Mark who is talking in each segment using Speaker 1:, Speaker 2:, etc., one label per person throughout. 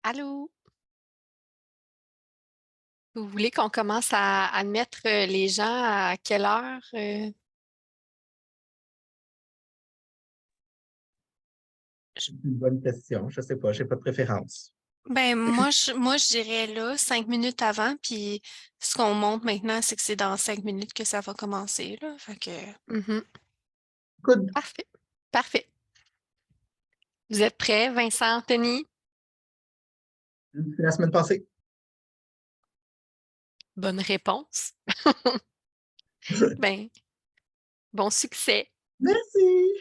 Speaker 1: Allô? Vous voulez qu'on commence à mettre les gens à quelle heure?
Speaker 2: C'est une bonne question. Je sais pas, j'ai pas de préférence.
Speaker 1: Ben moi je dirais là 5 minutes avant, puis ce qu'on montre maintenant, c'est que c'est dans 5 minutes que ça va commencer, là. Fait que Mhm.
Speaker 2: Good.
Speaker 1: Parfait. Parfait. Vous êtes prêts, Vincent, Anthony?
Speaker 2: Depuis la semaine passée.
Speaker 1: Bonne réponse. Ben, bon succès.
Speaker 2: Merci.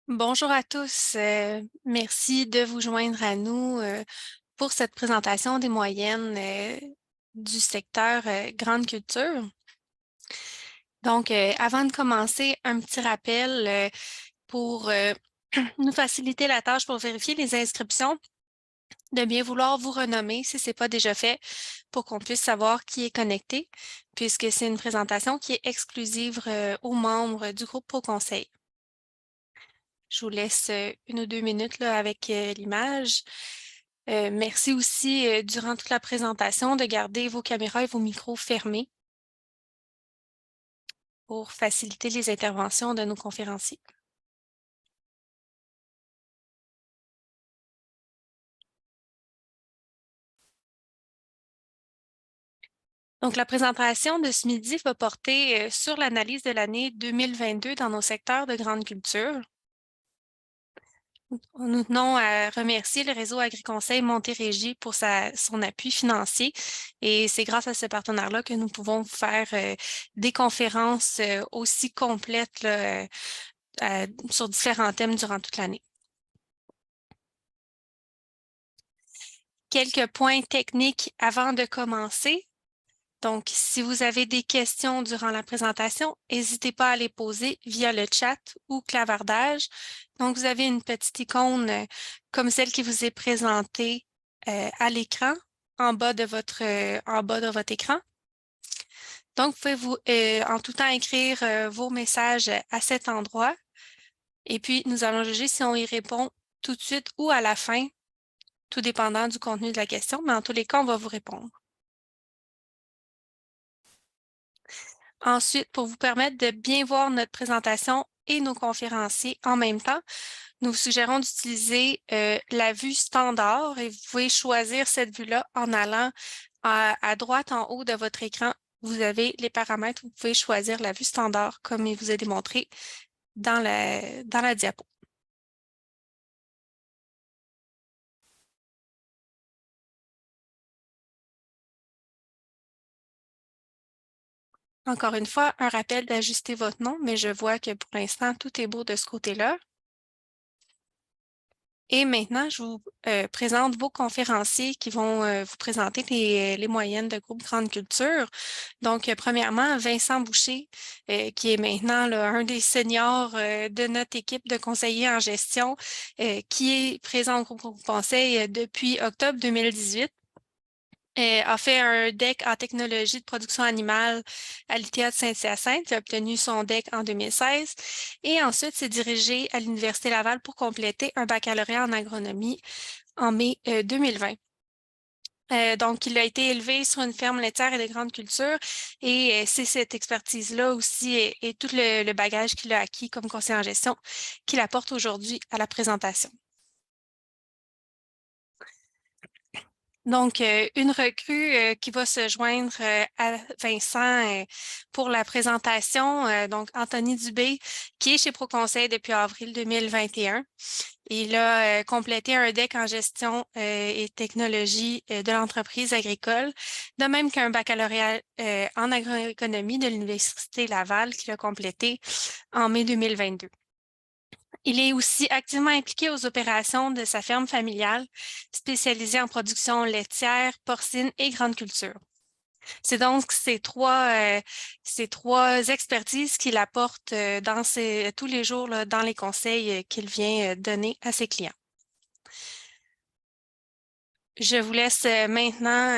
Speaker 1: Bonjour à tous. Merci de vous joindre à nous pour cette présentation des moyennes du secteur grande culture. Donc, avant de commencer, un petit rappel pour nous faciliter la tâche pour vérifier les inscriptions, de bien vouloir vous renommer si ce n'est pas déjà fait pour qu'on puisse savoir qui est connecté, puisque c'est une présentation qui est exclusive aux membres du groupe Pro Conseil. Je vous laisse 1 ou 2 minutes là, avec l'image. Merci aussi, durant toute la présentation, de garder vos caméras et vos micros fermés pour faciliter les interventions de nos conférenciers. Donc, la présentation de ce midi va porter sur l'analyse de l'année 2022 dans nos secteurs de grande culture. Nous tenons à remercier le réseau AgriConseil Montérégie pour son appui financier et c'est grâce à ce partenaire-là que nous pouvons faire des conférences aussi complètes là, sur différents thèmes durant toute l'année. Quelques points techniques avant de commencer. Donc, si vous avez des questions durant la présentation, n'hésitez pas à les poser via le chat ou clavardage. Donc, vous avez une petite icône comme celle qui vous est présentée à l'écran, en bas de votre écran. Donc, vous pouvez en tout temps écrire vos messages à cet endroit. Et puis, nous allons juger si on y répond tout de suite ou à la fin, tout dépendant du contenu de la question, mais en tous les cas, on va vous répondre. Ensuite, pour vous permettre de bien voir notre présentation et nos conférenciers en même temps, nous vous suggérons d'utiliser la vue standard et vous pouvez choisir cette vue-là en allant à droite en haut de votre écran. Vous avez les paramètres, vous pouvez choisir la vue standard comme il vous est démontré dans la diapo. Encore une fois, un rappel d'ajuster votre nom, mais je vois que pour l'instant, tout est beau de ce côté-là. Et maintenant, je vous présente vos conférenciers qui vont vous présenter les moyennes de groupe Grande Culture. Donc, premièrement, Vincent Boucher, qui est maintenant là, un des seniors de notre équipe de conseillers en gestion, qui est présent au groupe Conseil depuis octobre 2018. A fait un DEC en technologie de production animale à l'ITA de Saint-Hyacinthe. Il a obtenu son DEC en 2016 et ensuite s'est dirigé à l'Université Laval pour compléter un baccalauréat en agronomie en mai 2020. Donc, il a été élevé sur une ferme laitière et de grande culture et c'est cette expertise-là aussi et tout le bagage qu'il a acquis comme conseiller en gestion qu'il apporte aujourd'hui à la présentation. Donc, une recrue qui va se joindre à Vincent pour la présentation, donc Anthony Dubé, qui est chez ProConseil depuis avril 2021. Il a complété un DEC en gestion et technologie de l'entreprise agricole, de même qu'un baccalauréat en agroéconomie de l'Université Laval qu'il a complété en mai 2022. Il est aussi activement impliqué aux opérations de sa ferme familiale, spécialisée en production laitière, porcine et grande culture. C'est donc ces trois expertises qu'il apporte tous les jours là, dans les conseils qu'il vient donner à ses clients. Je vous laisse maintenant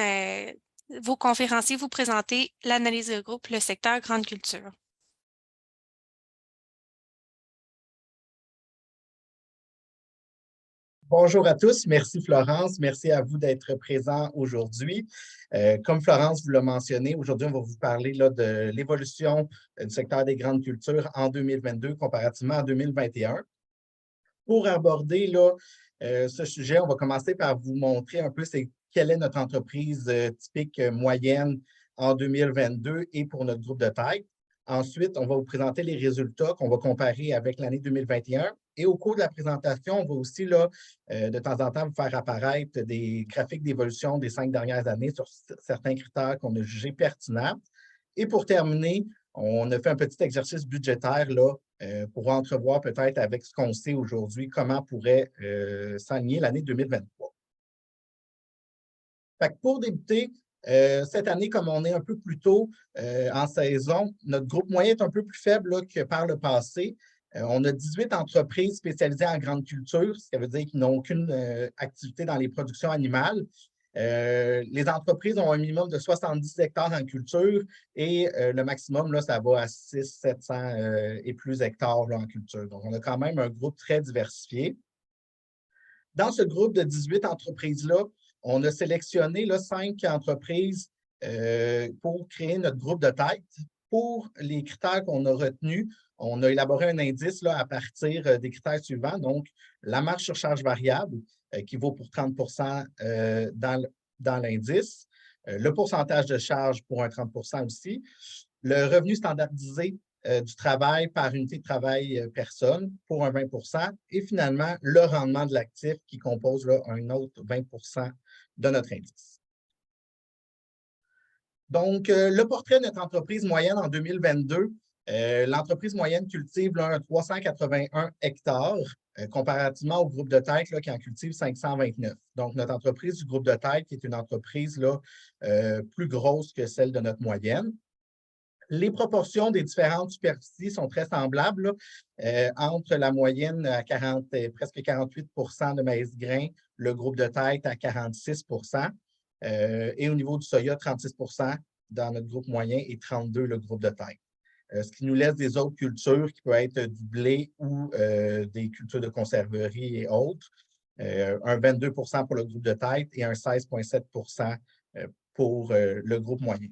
Speaker 1: vos conférenciers vous présenter l'analyse de groupe, le secteur grande culture.
Speaker 2: Bonjour à tous. Merci Florence. Merci à vous d'être présent aujourd'hui. Comme Florence vous l'a mentionné, aujourd'hui, on va vous parler là, de l'évolution du secteur des grandes cultures en 2022 comparativement à 2021. Pour aborder là, ce sujet, on va commencer par vous montrer un peu quelle est notre entreprise typique moyenne en 2022 et pour notre groupe de taille. Ensuite, on va vous présenter les résultats qu'on va comparer avec l'année 2021. Et au cours de la présentation, on va aussi, là, de temps en temps, vous faire apparaître des graphiques d'évolution des 5 dernières années sur certains critères qu'on a jugés pertinents. Et pour terminer, on a fait un petit exercice budgétaire là, pour entrevoir peut-être avec ce qu'on sait aujourd'hui, comment pourrait s'aligner l'année 2023. Fait que pour débuter, cette année, comme on est un peu plus tôt en saison, notre groupe moyen est un peu plus faible là, que par le passé. On a 18 entreprises spécialisées en grande culture, ce qui veut dire qu'ils n'ont aucune activité dans les productions animales. Les entreprises ont un minimum de 70 hectares en culture et le maximum, là, ça va à 600-700 et plus hectares là, en culture. Donc, on a quand même un groupe très diversifié. Dans ce groupe de 18 entreprises-là, on a sélectionné là, 5 entreprises pour créer notre groupe de tête. Pour les critères qu'on a retenus, on a élaboré un indice là, à partir des critères suivants. Donc, la marge sur charge variable, qui vaut pour 30 dans l'indice, le pourcentage de charge pour un 30 aussi, le revenu standardisé du travail par unité de travail personne pour un 20 et finalement le rendement de l'actif qui compose là, un autre 20 de notre indice. Donc, le portrait de notre entreprise moyenne en 2022, l'entreprise moyenne cultive là, 381 hectares, comparativement au groupe de tête là, qui en cultive 529. Donc, notre entreprise du groupe de tête, qui est une entreprise là, plus grosse que celle de notre moyenne. Les proportions des différentes superficies sont très semblables entre la moyenne à presque 48 de maïs grain, le groupe de tête à 46 et au niveau du soya, 36 dans notre groupe moyen et 32 le groupe de tête. Ce qui nous laisse des autres cultures qui peuvent être du blé ou des cultures de conserverie et autres. Un 22 pour le groupe de tête et un 16,7 pour le groupe moyen.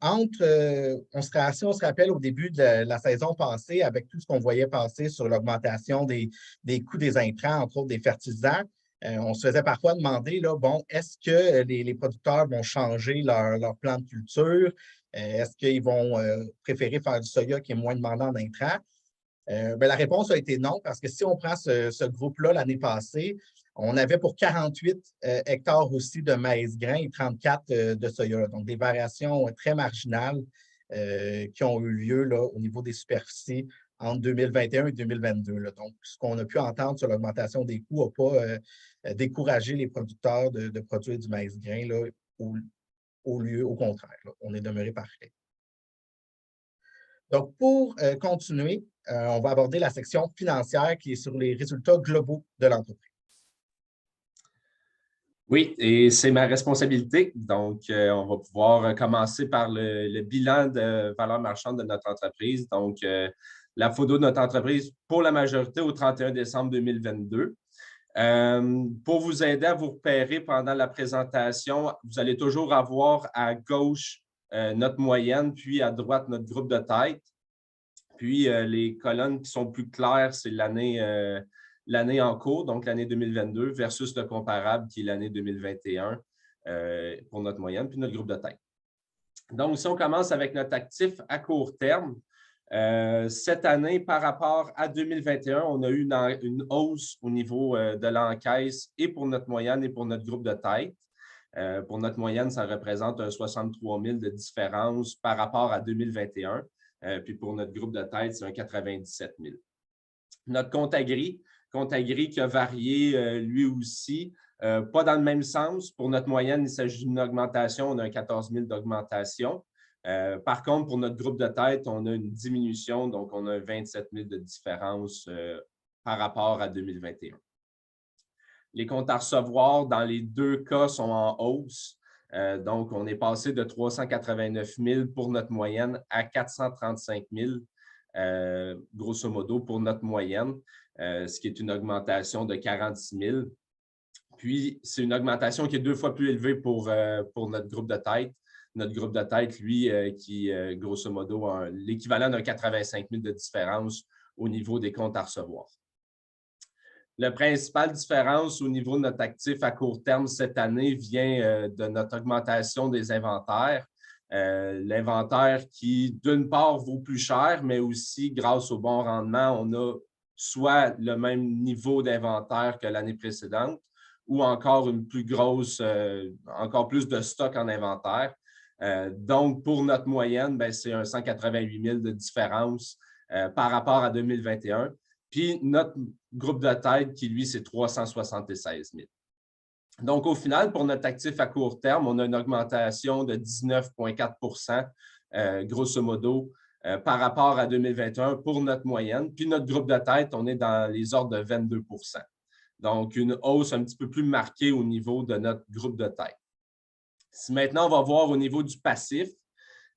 Speaker 2: On se rappelle au début de la saison passée, avec tout ce qu'on voyait passer sur l'augmentation des coûts des intrants, entre autres des fertilisants, on se faisait parfois demander, là, bon, est-ce que les producteurs vont changer leur plan de culture? Est-ce qu'ils vont préférer faire du soya qui est moins demandant en intrants? La réponse a été non, parce que si on prend ce groupe-là l'année passée, on avait pour 48 hectares aussi de maïs grain et 34 de soya. Donc, des variations très marginales qui ont eu lieu là, au niveau des superficies entre 2021 et 2022. Là. Donc, ce qu'on a pu entendre sur l'augmentation des coûts n'a pas découragé les producteurs de produire du maïs grain. Là, au contraire, là, on est demeuré parfait. Donc, pour continuer, on va aborder la section financière qui est sur les résultats globaux de l'entreprise.
Speaker 3: Oui, et c'est ma responsabilité. Donc, on va pouvoir commencer par le bilan de valeur marchande de notre entreprise. Donc, la photo de notre entreprise pour la majorité au 31 décembre 2022. Pour vous aider à vous repérer pendant la présentation, vous allez toujours avoir à gauche notre moyenne, puis à droite notre groupe de tête. Puis, les colonnes qui sont plus claires, c'est l'année en cours, donc l'année 2022, versus le comparable qui est l'année 2021 pour notre moyenne, puis notre groupe de tête. Donc, si on commence avec notre actif à court terme, cette année, par rapport à 2021, on a eu une hausse au niveau de l'encaisse et pour notre moyenne et pour notre groupe de tête. Pour notre moyenne, ça représente un 63 000 de différence par rapport à 2021. Puis pour notre groupe de tête, c'est un 97 000. Notre compte agri qui a varié lui aussi, pas dans le même sens. Pour notre moyenne, il s'agit d'une augmentation, on a un 14 000 d'augmentation. Par contre, pour notre groupe de tête, on a une diminution, donc on a un 27 000 de différence par rapport à 2021. Les comptes à recevoir, dans les deux cas, sont en hausse. Donc, on est passé de 389 000 pour notre moyenne à 435 000, grosso modo, pour notre moyenne, ce qui est une augmentation de 46 000. Puis, c'est une augmentation qui est 2 fois plus élevée pour notre groupe de tête. Notre groupe de tête, lui, qui, grosso modo, a l'équivalent d'un 85 000 de différence au niveau des comptes à recevoir. La principale différence au niveau de notre actif à court terme cette année vient de notre augmentation des inventaires. L'inventaire qui, d'une part, vaut plus cher, mais aussi, grâce au bon rendement, on a soit le même niveau d'inventaire que l'année précédente ou encore une plus grosse, encore plus de stock en inventaire. Donc, pour notre moyenne, c'est un 188 000 de différence par rapport à 2021. Puis notre groupe de tête qui, lui, c'est 376 000. Donc, au final, pour notre actif à court terme, on a une augmentation de 19,4 grosso modo, par rapport à 2021 pour notre moyenne. Puis notre groupe de tête, on est dans les ordres de 22 %. Donc, une hausse un petit peu plus marquée au niveau de notre groupe de tête. Si maintenant, on va voir au niveau du passif,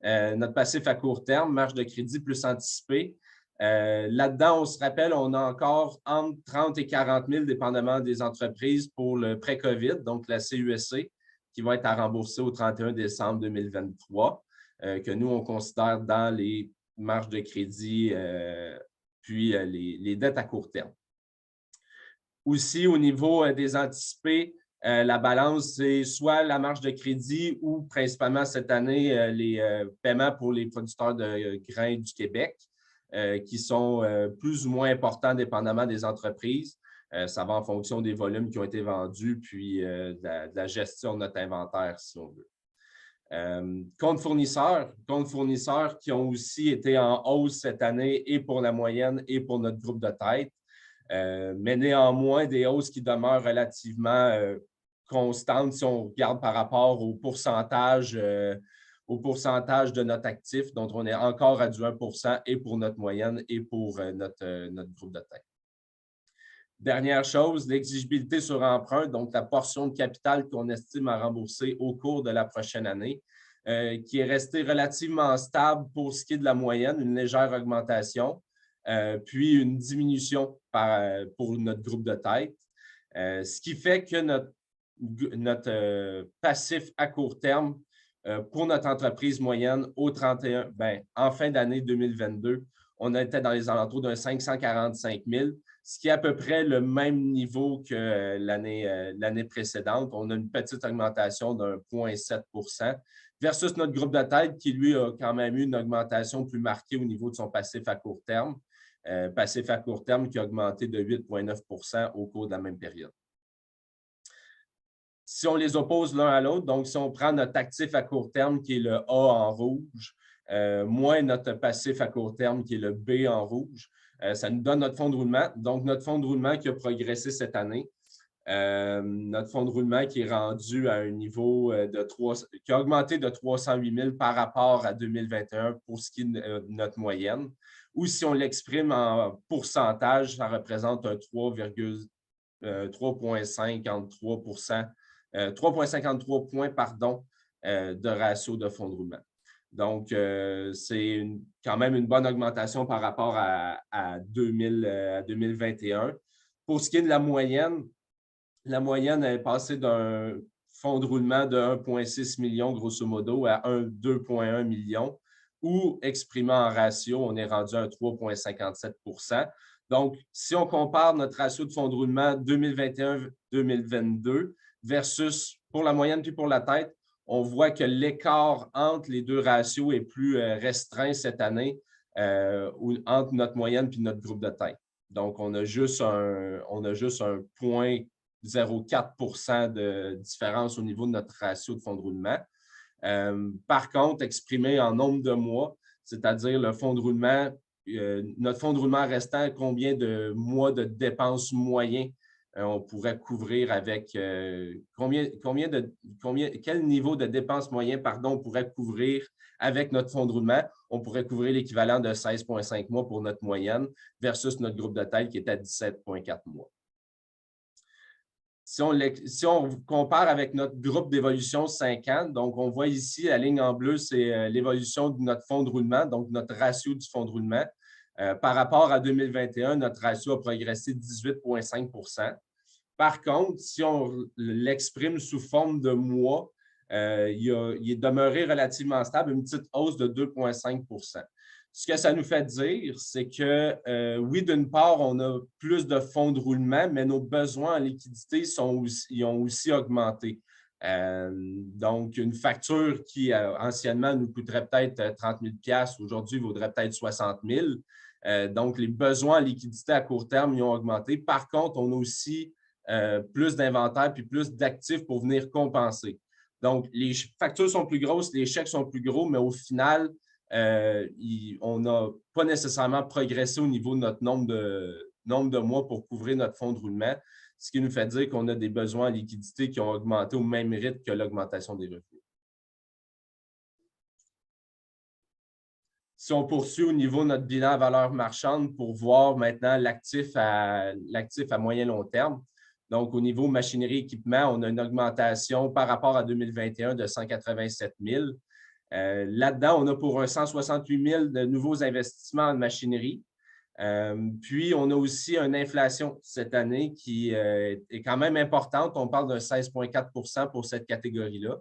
Speaker 3: notre passif à court terme, marge de crédit plus anticipée. Là-dedans, on se rappelle, on a encore entre 30 et 40 000, dépendamment des entreprises, pour le pré-COVID, donc la CUSC, qui va être à rembourser au 31 décembre 2023, que nous, on considère dans les marges de crédit, puis les dettes à court terme. Aussi, au niveau des anticipés, la balance, c'est soit la marge de crédit ou principalement cette année, les paiements pour les producteurs de grains du Québec, qui sont plus ou moins importants dépendamment des entreprises. Ça va en fonction des volumes qui ont été vendus, puis de la gestion de notre inventaire, si on veut. Comptes fournisseurs qui ont aussi été en hausse cette année et pour la moyenne et pour notre groupe de tête. Mais néanmoins, des hausses qui demeurent relativement constantes si on regarde par rapport au pourcentage de notre actif, dont on est encore à du 1 % et pour notre moyenne et pour notre groupe de tête. Dernière chose, l'exigibilité sur emprunt, donc la portion de capital qu'on estime à rembourser au cours de la prochaine année, qui est restée relativement stable pour ce qui est de la moyenne, une légère augmentation. Puis une diminution pour notre groupe de tête, ce qui fait que notre passif à court terme pour notre entreprise moyenne au 31, en fin d'année 2022, on était dans les alentours d'un 545 000, ce qui est à peu près le même niveau que l'année précédente. On a une petite augmentation d'un 0,7 % versus notre groupe de tête qui, lui, a quand même eu une augmentation plus marquée au niveau de son passif à court terme. Passif à court terme qui a augmenté de 8,9 % au cours de la même période. Si on les oppose l'un à l'autre, donc si on prend notre actif à court terme qui est le A en rouge, moins notre passif à court terme qui est le B en rouge, ça nous donne notre fonds de roulement. Donc, notre fonds de roulement qui a progressé cette année. Notre fonds de roulement qui est rendu à un niveau qui a augmenté de 308 000 par rapport à 2021 pour ce qui est de notre moyenne. Ou si on l'exprime en pourcentage, ça représente un 3,53 points de ratio de fonds de roulement. Donc, c'est quand même une bonne augmentation par rapport à 2021. Pour ce qui est de la moyenne est passée d'un fonds de roulement de 1,6 million, grosso modo, à 2,1 million. Ou exprimé en ratio, on est rendu à 3,57 %. Donc, si on compare notre ratio de fonds de roulement 2021-2022 versus pour la moyenne puis pour la tête, on voit que l'écart entre les deux ratios est plus restreint cette année entre notre moyenne puis notre groupe de tête. Donc, on a juste un 0,04 % de différence au niveau de notre ratio de fonds de roulement. Par contre, exprimé en nombre de mois, c'est-à-dire le fonds de roulement, notre fonds de roulement restant, combien de mois de dépenses moyens on pourrait couvrir avec quel niveau de dépenses moyens, on pourrait couvrir avec notre fonds de roulement. On pourrait couvrir l'équivalent de 16,5 mois pour notre moyenne versus notre groupe de tête qui est à 17,4 mois. Si on compare avec notre groupe d'évolution 5 ans, donc on voit ici, la ligne en bleu, c'est l'évolution de notre fonds de roulement, donc notre ratio du fonds de roulement. Par rapport à 2021, notre ratio a progressé de 18,5 %. Par contre, si on l'exprime sous forme de mois, il est demeuré relativement stable, une petite hausse de 2,5 %. Ce que ça nous fait dire, c'est que oui, d'une part, on a plus de fonds de roulement, mais nos besoins en liquidité ont aussi augmenté. Donc, une facture qui anciennement nous coûterait peut-être 30 000 $ aujourd'hui vaudrait peut-être 60 000 $. Donc, les besoins en liquidité à court terme y ont augmenté. Par contre, on a aussi plus d'inventaire puis plus d'actifs pour venir compenser. Donc, les factures sont plus grosses, les chèques sont plus gros, mais au final, on n'a pas nécessairement progressé au niveau de notre nombre de mois pour couvrir notre fonds de roulement, ce qui nous fait dire qu'on a des besoins en liquidité qui ont augmenté au même rythme que l'augmentation des revenus. Si on poursuit au niveau de notre bilan à valeur marchande pour voir maintenant l'actif à moyen long terme, donc au niveau machinerie et équipement, on a une augmentation par rapport à 2021 de 187 000. Là-dedans, on a pour un 168 000 de nouveaux investissements en machinerie. Puis, on a aussi une inflation cette année qui est quand même importante. On parle d'un 16,4 pour cette catégorie-là,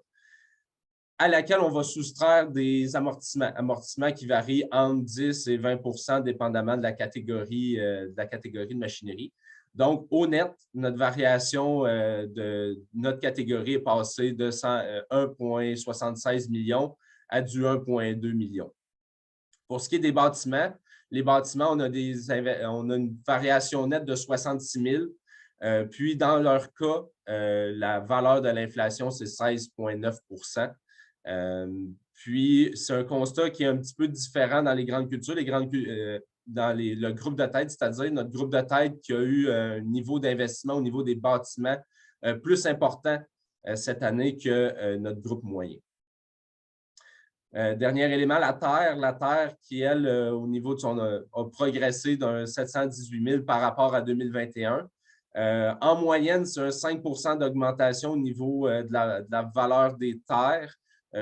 Speaker 3: à laquelle on va soustraire des amortissements qui varient entre 10 et 20 dépendamment de la catégorie de machinerie. Donc, au net, notre variation de notre catégorie est passée de 1,76 million à du 1,2 million. Pour ce qui est des bâtiments, les bâtiments, on a une variation nette de 66 000. Puis, dans leur cas, la valeur de l'inflation, c'est 16,9 puis, c'est un constat qui est un petit peu différent dans les grandes cultures. Dans le groupe de tête, c'est-à-dire notre groupe de tête qui a eu un niveau d'investissement au niveau des bâtiments plus important cette année que notre groupe moyen. Dernier élément, la terre. La terre qui, elle, au niveau de a progressé d'un 718 000 par rapport à 2021. En moyenne, c'est un 5 d'augmentation au niveau de la valeur des terres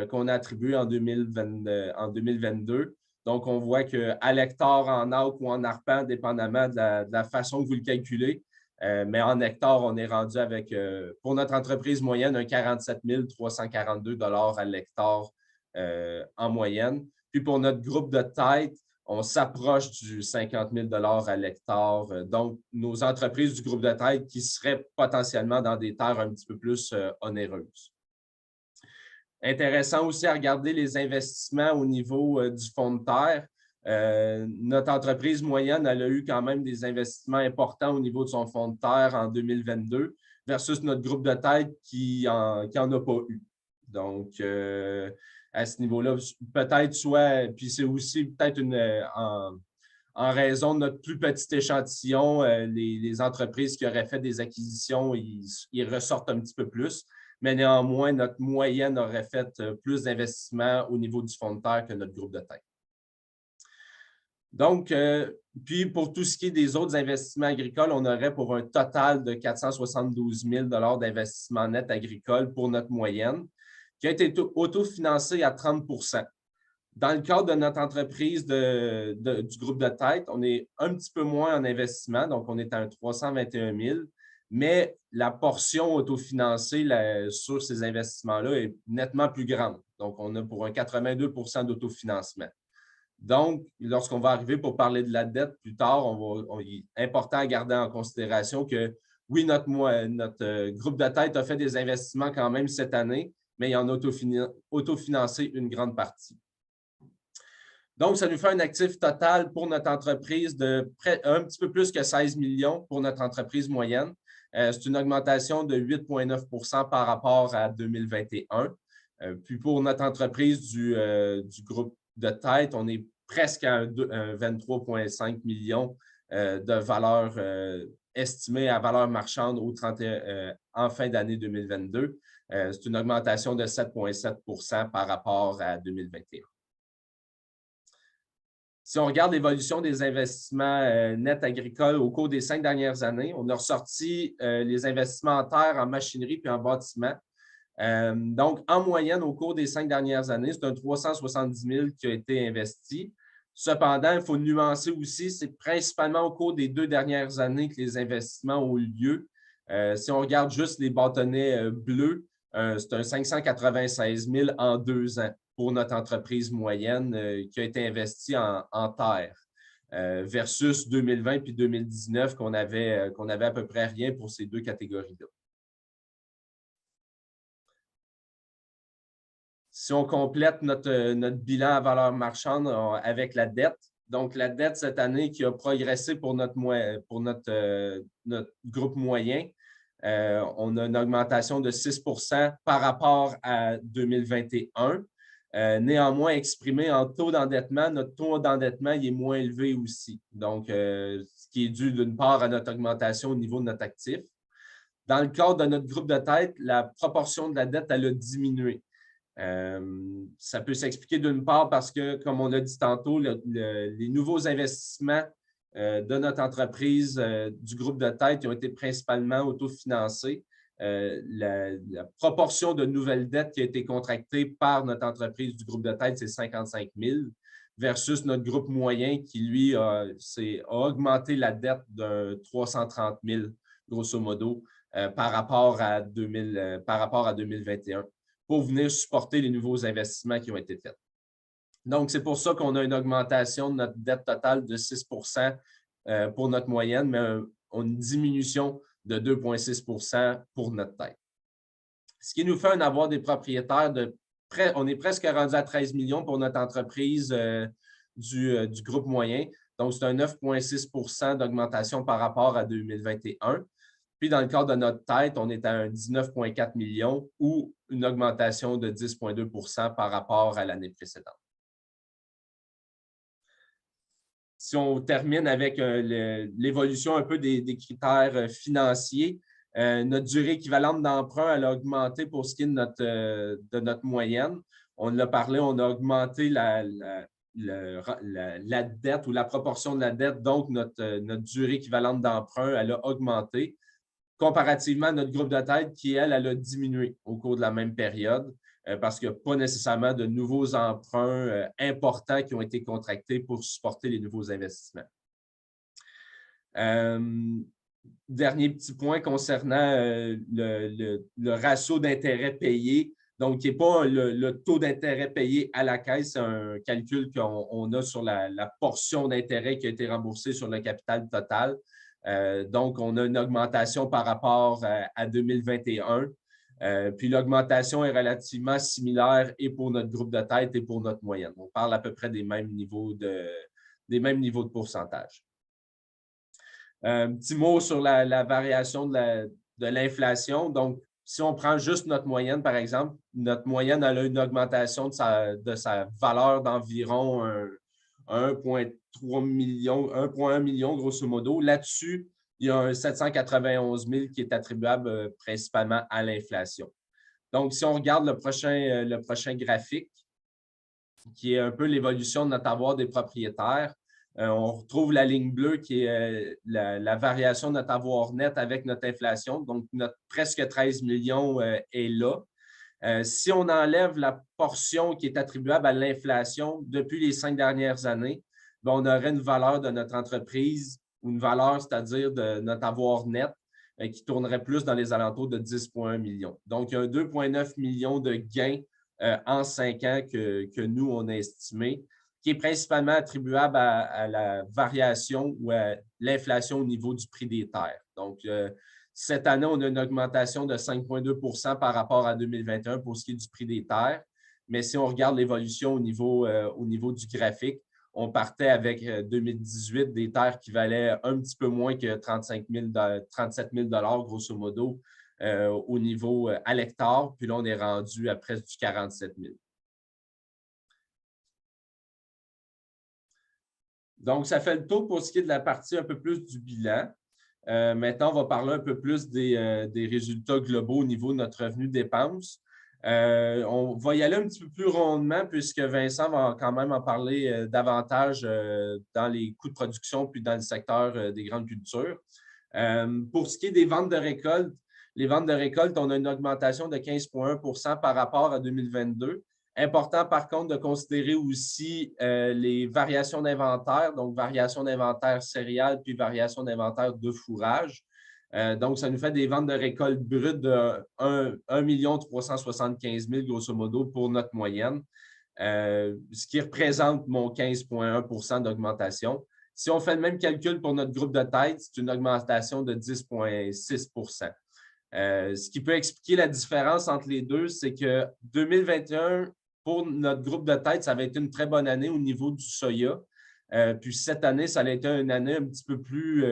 Speaker 3: qu'on a attribuées en 2022. Donc, on voit qu'à l'hectare, en acre ou en arpent, dépendamment de la façon que vous le calculez, mais en hectare, on est rendu avec, pour notre entreprise moyenne, un 47 342 à l'hectare en moyenne. Puis pour notre groupe de tête, on s'approche du 50 000 à l'hectare. Donc, nos entreprises du groupe de tête qui seraient potentiellement dans des terres un petit peu plus onéreuses. Intéressant aussi à regarder les investissements au niveau du fonds de terre. Notre entreprise moyenne, elle a eu quand même des investissements importants au niveau de son fonds de terre en 2022 versus notre groupe de tête qui n'en a pas eu. Donc, à ce niveau-là, peut-être soit, puis c'est aussi peut-être en raison de notre plus petit échantillon, les entreprises qui auraient fait des acquisitions, ils ressortent un petit peu plus, mais néanmoins, notre moyenne aurait fait plus d'investissements au niveau du fonds de terre que notre groupe de tête. Donc, puis pour tout ce qui est des autres investissements agricoles, on aurait pour un total de 472 000 d'investissement net agricole pour notre moyenne, qui a été autofinancé à 30 %. Dans le cadre de notre entreprise du groupe de tête, on est un petit peu moins en investissement, donc on est à un 321 000, mais la portion autofinancée sur ces investissements-là est nettement plus grande. Donc, on a pour un 82 d'autofinancement. Donc, lorsqu'on va arriver pour parler de la dette plus tard, il est important à garder en considération que oui, notre groupe de tête a fait des investissements quand même cette année, mais il en a autofinancé une grande partie. Donc, ça nous fait un actif total pour notre entreprise de un petit peu plus que 16 millions pour notre entreprise moyenne. C'est une augmentation de 8,9 par rapport à 2021. Puis pour notre entreprise du groupe de tête, on est presque à 23,5 millions de valeur estimée à valeur marchande en fin d'année 2022. C'est une augmentation de 7,7 par rapport à 2021. Si on regarde l'évolution des investissements nets agricoles au cours des 5 dernières années, on a ressorti les investissements en terre, en machinerie puis en bâtiment. Donc, en moyenne, au cours des 5 dernières années, c'est un 370 000 qui a été investi. Cependant, il faut nuancer aussi, c'est principalement au cours des 2 dernières années que les investissements ont eu lieu. Si on regarde juste les bâtonnets bleus, c'est un 596 000 en 2 ans pour notre entreprise moyenne qui a été investie en terre versus 2020 puis 2019 qu'on avait à peu près rien pour ces 2 catégories-là. Si on complète notre bilan à valeur marchande avec la dette, donc la dette cette année qui a progressé pour notre groupe moyen, on a une augmentation de 6 par rapport à 2021. Néanmoins, exprimé en taux d'endettement, notre taux d'endettement il est moins élevé aussi. Donc, ce qui est dû d'une part à notre augmentation au niveau de notre actif. Dans le cadre de notre groupe de tête, la proportion de la dette, elle a diminué. Ça peut s'expliquer d'une part parce que, comme on l'a dit tantôt, les nouveaux investissements de notre entreprise, du groupe de tête, ont été principalement autofinancés. La proportion de nouvelles dettes qui a été contractée par notre entreprise du groupe de tête, c'est 55 000 versus notre groupe moyen qui, lui, a augmenté la dette de 330 000, grosso modo, par rapport à 2021 pour venir supporter les nouveaux investissements qui ont été faits. Donc, c'est pour ça qu'on a une augmentation de notre dette totale de 6 pour notre moyenne, mais une diminution de 2,6 pour notre tête. Ce qui nous fait un avoir des propriétaires on est presque rendu à 13 millions pour notre entreprise du groupe moyen. Donc, c'est un 9,6 d'augmentation par rapport à 2021. Puis, dans le cadre de notre tête, on est à un 19,4 millions ou une augmentation de 10,2 par rapport à l'année précédente. Si on termine avec l'évolution un peu des critères financiers, notre durée équivalente d'emprunt, elle a augmenté pour ce qui est de notre moyenne. On l'a parlé, on a augmenté la dette ou la proportion de la dette, donc notre durée équivalente d'emprunt, elle a augmenté. Comparativement à notre groupe de tête qui, elle a diminué au cours de la même période parce qu'il n'y a pas nécessairement de nouveaux emprunts importants qui ont été contractés pour supporter les nouveaux investissements. Dernier petit point concernant le ratio d'intérêt payé. Donc, qui n'est pas le taux d'intérêt payé à la caisse, c'est un calcul qu'on a sur la portion d'intérêt qui a été remboursée sur le capital total. Donc, on a une augmentation par rapport à 2021. Puis l'augmentation est relativement similaire et pour notre groupe de tête et pour notre moyenne. On parle à peu près des mêmes niveaux de pourcentage. Un petit mot sur la variation de l'inflation. Donc, si on prend juste notre moyenne, par exemple, notre moyenne elle a une augmentation de sa valeur d'environ 1,1 million, grosso modo. Là-dessus, il y a un 791 000 qui est attribuable principalement à l'inflation. Donc, si on regarde le prochain graphique, qui est un peu l'évolution de notre avoir des propriétaires, on retrouve la ligne bleue qui est la variation de notre avoir net avec notre inflation. Donc, notre presque 13 millions est là. Si on enlève la portion qui est attribuable à l'inflation depuis les 5 dernières années, bien, on aurait une valeur de notre entreprise ou une valeur, c'est-à-dire de notre avoir net, qui tournerait plus dans les alentours de 10,1 millions. Donc, il y a un 2,9 millions de gains en 5 ans que nous, on a estimé, qui est principalement attribuable à la variation ou à l'inflation au niveau du prix des terres. Donc, cette année, on a une augmentation de 5,2 par rapport à 2021 pour ce qui est du prix des terres. Mais si on regarde l'évolution au niveau du graphique, on partait avec 2018 des terres qui valaient un petit peu moins que 37 000 grosso modo, au niveau à l'hectare. Puis là, on est rendu à presque du 47 000. Donc, ça fait le tour pour ce qui est de la partie un peu plus du bilan. Maintenant, on va parler un peu plus des résultats globaux au niveau de notre revenu dépenses. On va y aller un petit peu plus rondement puisque Vincent va quand même en parler davantage dans les coûts de production puis dans le secteur des grandes cultures. Pour ce qui est des ventes de récolte, les ventes de récolte, on a une augmentation de 15,1 par rapport à 2022. Important, par contre, de considérer aussi les variations d'inventaire, donc variation d'inventaire céréales puis variation d'inventaire de fourrage. Donc, ça nous fait des ventes de récolte brutes de 1 375 000 grosso modo pour notre moyenne, ce qui représente mon 15,1 d'augmentation. Si on fait le même calcul pour notre groupe de tête, c'est une augmentation de 10,6 ce qui peut expliquer la différence entre les deux, c'est que 2021, pour notre groupe de tête, ça avait été une très bonne année au niveau du soya. Puis cette année, ça a été une année un petit peu plus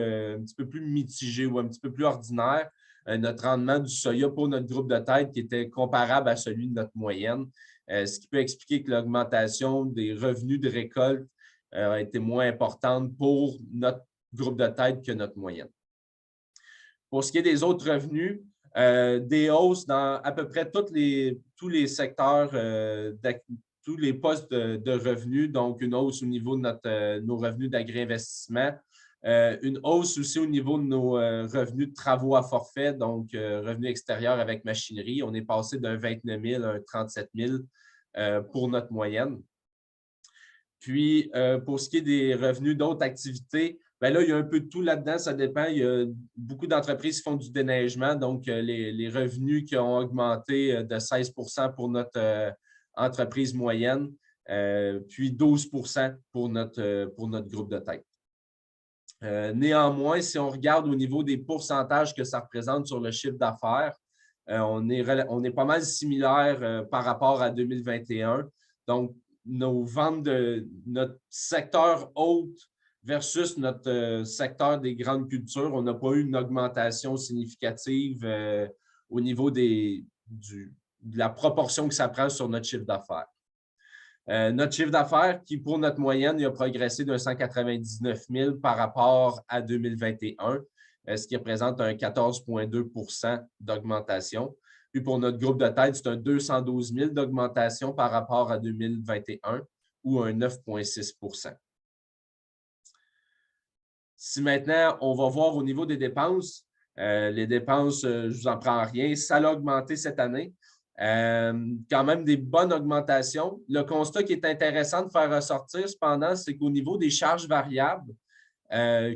Speaker 3: mitigée ou un petit peu plus ordinaire. Notre rendement du soya pour notre groupe de tête qui était comparable à celui de notre moyenne. ce qui peut expliquer que l'augmentation des revenus de récolte a été moins importante pour notre groupe de tête que notre moyenne. Pour ce qui est des autres revenus, des hausses dans à peu près tous les secteurs, tous les postes de revenus, donc une hausse au niveau de nos revenus d'agri-investissement, une hausse aussi au niveau de nos revenus de travaux à forfait, donc revenus extérieurs avec machinerie. On est passé d'un 29 000 à un 37 000 pour notre moyenne. Puis, pour ce qui est des revenus d'autres activités, bien là, il y a un peu de tout là-dedans, ça dépend. Il y a beaucoup d'entreprises qui font du déneigement, donc les revenus qui ont augmenté de 16 pour notre entreprise moyenne, puis 12 pour notre groupe de tête. Néanmoins, si on regarde au niveau des pourcentages que ça représente sur le chiffre d'affaires, on est pas mal similaire par rapport à 2021. Donc, nos ventes de notre secteur hôte versus notre secteur des grandes cultures, on n'a pas eu une augmentation significative au niveau de la proportion que ça prend sur notre chiffre d'affaires. Notre chiffre d'affaires qui, pour notre moyenne, il a progressé de 199 000 par rapport à 2021, ce qui représente un 14,2 d'augmentation. Puis pour notre groupe de tête, c'est un 212 000 d'augmentation par rapport à 2021 ou un 9,6 %. Si maintenant, on va voir au niveau des dépenses, les dépenses, je ne vous en prends rien, ça a augmenté cette année. Quand même des bonnes augmentations. Le constat qui est intéressant de faire ressortir, cependant, c'est qu'au niveau des charges variables,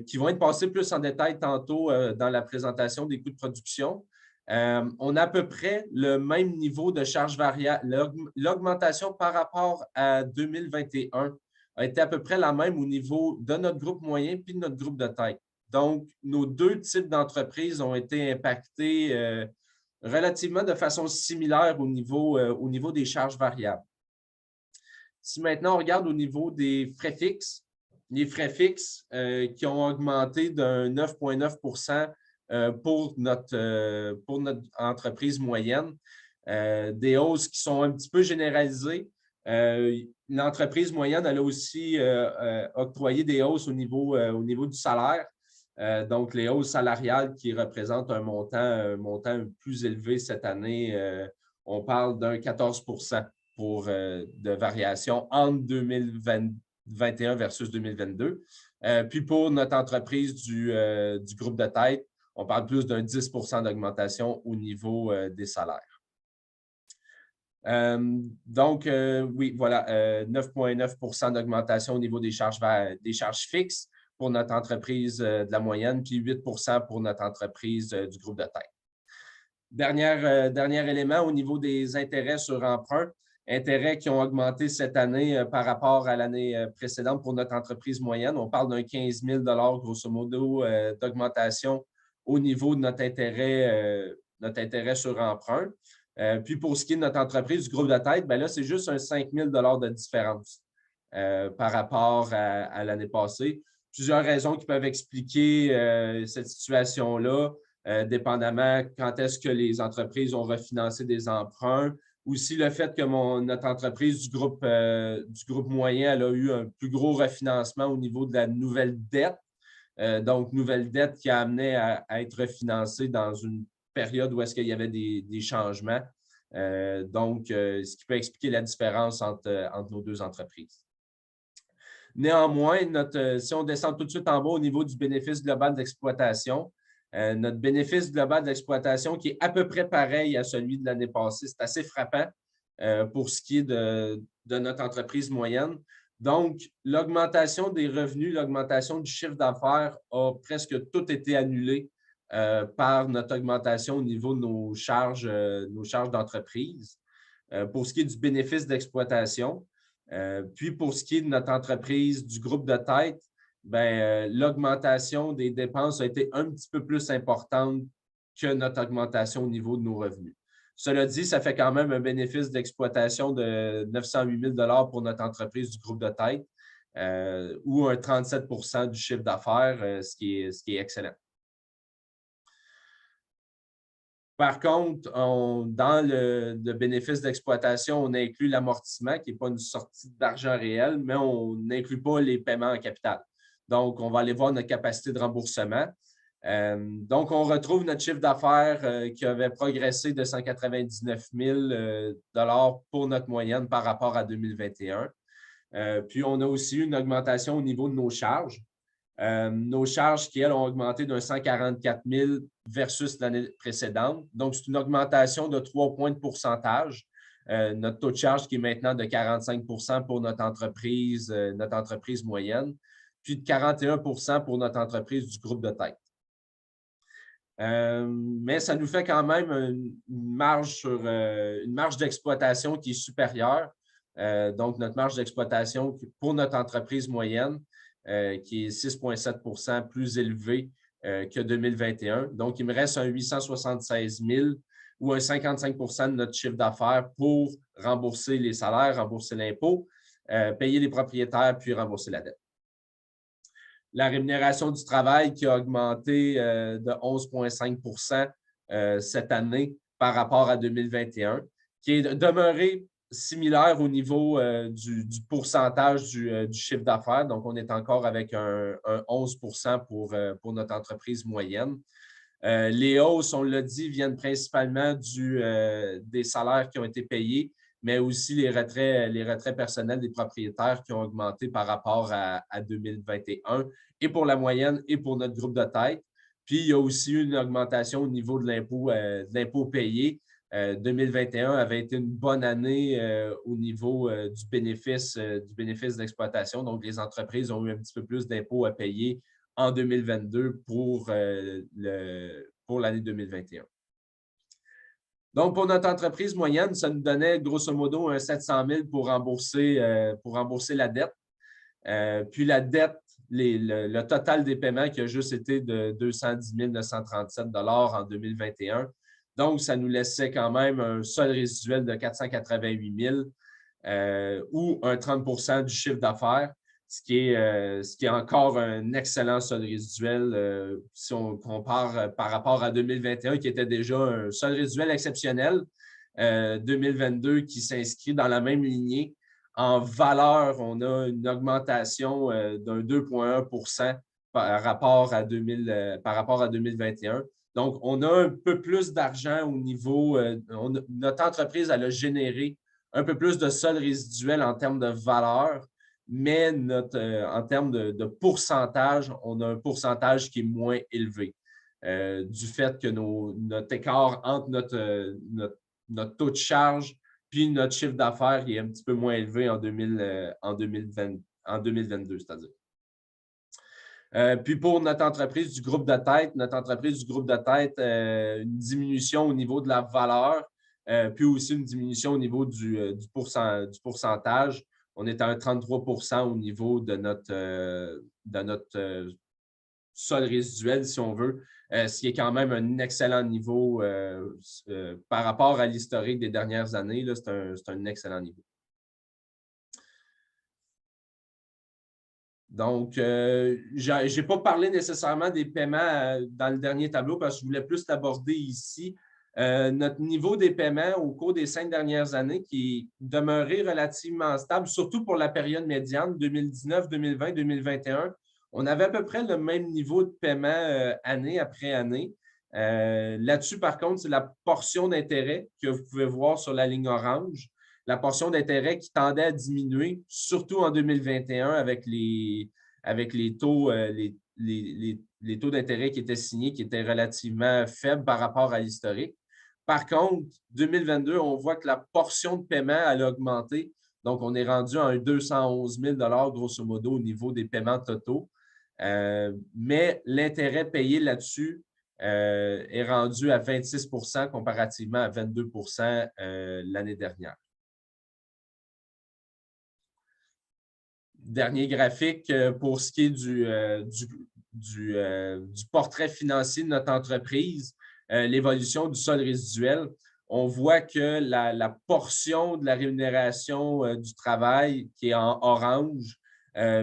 Speaker 3: qui vont être passées plus en détail tantôt dans la présentation des coûts de production, on a à peu près le même niveau de charges variables. L'augmentation par rapport à 2021 a été à peu près la même au niveau de notre groupe moyen puis de notre groupe de tête. Donc, nos deux types d'entreprises ont été impactés relativement de façon similaire au niveau des charges variables. Si maintenant on regarde au niveau des frais fixes, les frais fixes qui ont augmenté d'un 9,9 % pour notre entreprise moyenne, des hausses qui sont un petit peu généralisées. L'entreprise moyenne, elle a aussi octroyé des hausses au niveau du salaire. Donc, les hausses salariales qui représentent un montant plus élevé cette année, on parle d'un 14 % de variation entre 2021 versus 2022. Puis pour notre entreprise du groupe de tête, on parle plus d'un 10 % d'augmentation au niveau des salaires. Donc, oui, voilà, 9,9 % d'augmentation au niveau des charges fixes pour notre entreprise de la moyenne, puis 8 % pour notre entreprise du groupe de tête. Dernier élément au niveau des intérêts sur emprunt, intérêts qui ont augmenté cette année par rapport à l'année précédente pour notre entreprise moyenne. On parle d'un 15 000 grosso modo d'augmentation au niveau de notre intérêt sur emprunt. Puis pour ce qui est de notre entreprise du groupe de tête, bien là, c'est juste un 5 000 de différence par rapport à l'année passée. Plusieurs raisons qui peuvent expliquer cette situation-là, dépendamment quand est-ce que les entreprises ont refinancé des emprunts. Aussi, le fait que notre entreprise du groupe moyen elle a eu un plus gros refinancement au niveau de la nouvelle dette. Donc, nouvelle dette qui a amené à être refinancée dans une période où est-ce qu'il y avait des changements. Donc, ce qui peut expliquer la différence entre nos deux entreprises. Néanmoins, si on descend tout de suite en bas au niveau du bénéfice global d'exploitation, notre bénéfice global d'exploitation qui est à peu près pareil à celui de l'année passée, c'est assez frappant pour ce qui est de notre entreprise moyenne. Donc, l'augmentation des revenus, l'augmentation du chiffre d'affaires a presque tout été annulée par notre augmentation au niveau de nos charges d'entreprise. Pour ce qui est du bénéfice d'exploitation, puis pour ce qui est de notre entreprise du groupe de tête, l'augmentation des dépenses a été un petit peu plus importante que notre augmentation au niveau de nos revenus. Cela dit, ça fait quand même un bénéfice d'exploitation de 908 000 pour notre entreprise du groupe de tête ou un 37 % du chiffre d'affaires, ce qui est excellent. Par contre, dans le bénéfice d'exploitation, on inclut l'amortissement, qui n'est pas une sortie d'argent réel, mais on n'inclut pas les paiements en capital. Donc, on va aller voir notre capacité de remboursement. Donc, on retrouve notre chiffre d'affaires qui avait progressé de 199 000 pour notre moyenne par rapport à 2021. Puis, on a aussi eu une augmentation au niveau de nos charges. Nos charges qui, elles, ont augmenté d'un 144 000 versus l'année précédente. Donc, c'est une augmentation de 3 points de pourcentage. Notre taux de charge qui est maintenant de 45 pour notre entreprise moyenne, puis de 41 pour notre entreprise du groupe de tête. Mais ça nous fait quand même une marge d'exploitation qui est supérieure. Donc, notre marge d'exploitation pour notre entreprise moyenne, qui est 6,7 plus élevé que 2021. Donc, il me reste un 876 000 ou un 55 de notre chiffre d'affaires pour rembourser les salaires, rembourser l'impôt, payer les propriétaires, puis rembourser la dette. La rémunération du travail qui a augmenté de 11,5 cette année par rapport à 2021, qui est demeuré similaire au niveau du pourcentage du chiffre d'affaires. Donc, on est encore avec un 11 pour notre entreprise moyenne. Les hausses, on l'a dit, viennent principalement des salaires qui ont été payés, mais aussi les retraits personnels des propriétaires qui ont augmenté par rapport à 2021, et pour la moyenne et pour notre groupe de tête. Puis, il y a aussi eu une augmentation au niveau de l'impôt payé. 2021 avait été une bonne année au niveau du bénéfice d'exploitation. Donc, les entreprises ont eu un petit peu plus d'impôts à payer en 2022 pour l'année 2021. Donc, pour notre entreprise moyenne, ça nous donnait grosso modo un 700 000 pour rembourser la dette. Puis la dette, le total des paiements qui a juste été de 210 937 $ en 2021. Donc, ça nous laissait quand même un solde résiduel de 488 000 ou un 30 du chiffre d'affaires, ce qui est encore un excellent solde résiduel si on compare par rapport à 2021, qui était déjà un solde résiduel exceptionnel. 2022 qui s'inscrit dans la même lignée. En valeur, on a une augmentation d'un 2,1 par rapport à 2021. Donc, on a un peu plus d'argent au niveau… notre entreprise, elle a généré un peu plus de solde résiduel en termes de valeur, mais en termes de pourcentage, on a un pourcentage qui est moins élevé du fait que notre écart entre notre taux de charge puis notre chiffre d'affaires est un petit peu moins élevé en 2022, c'est-à-dire. Puis pour notre entreprise du groupe de tête, une diminution au niveau de la valeur, puis aussi une diminution au niveau du pourcentage. On est à un 33 au niveau de notre solde résiduel, si on veut, ce qui est quand même un excellent niveau par rapport à l'historique des dernières années. C'est un excellent niveau. Donc, je n'ai pas parlé nécessairement des paiements dans le dernier tableau parce que je voulais plus l'aborder ici. Notre niveau des paiements au cours des 5 dernières années qui est demeuré relativement stable, surtout pour la période médiane 2019, 2020, 2021. On avait à peu près le même niveau de paiement année après année. Là-dessus, par contre, c'est la portion d'intérêt que vous pouvez voir sur la ligne orange. La portion d'intérêt qui tendait à diminuer, surtout en 2021 avec les taux, les taux d'intérêt qui étaient signés, qui étaient relativement faibles par rapport à l'historique. Par contre, 2022, on voit que la portion de paiement elle a augmenté. Donc, on est rendu à un 211 000 $ grosso modo au niveau des paiements totaux. Mais l'intérêt payé là-dessus est rendu à 26 comparativement à 22 l'année dernière. Dernier graphique pour ce qui est du portrait financier de notre entreprise, l'évolution du solde résiduel. On voit que la portion de la rémunération du travail qui est en orange,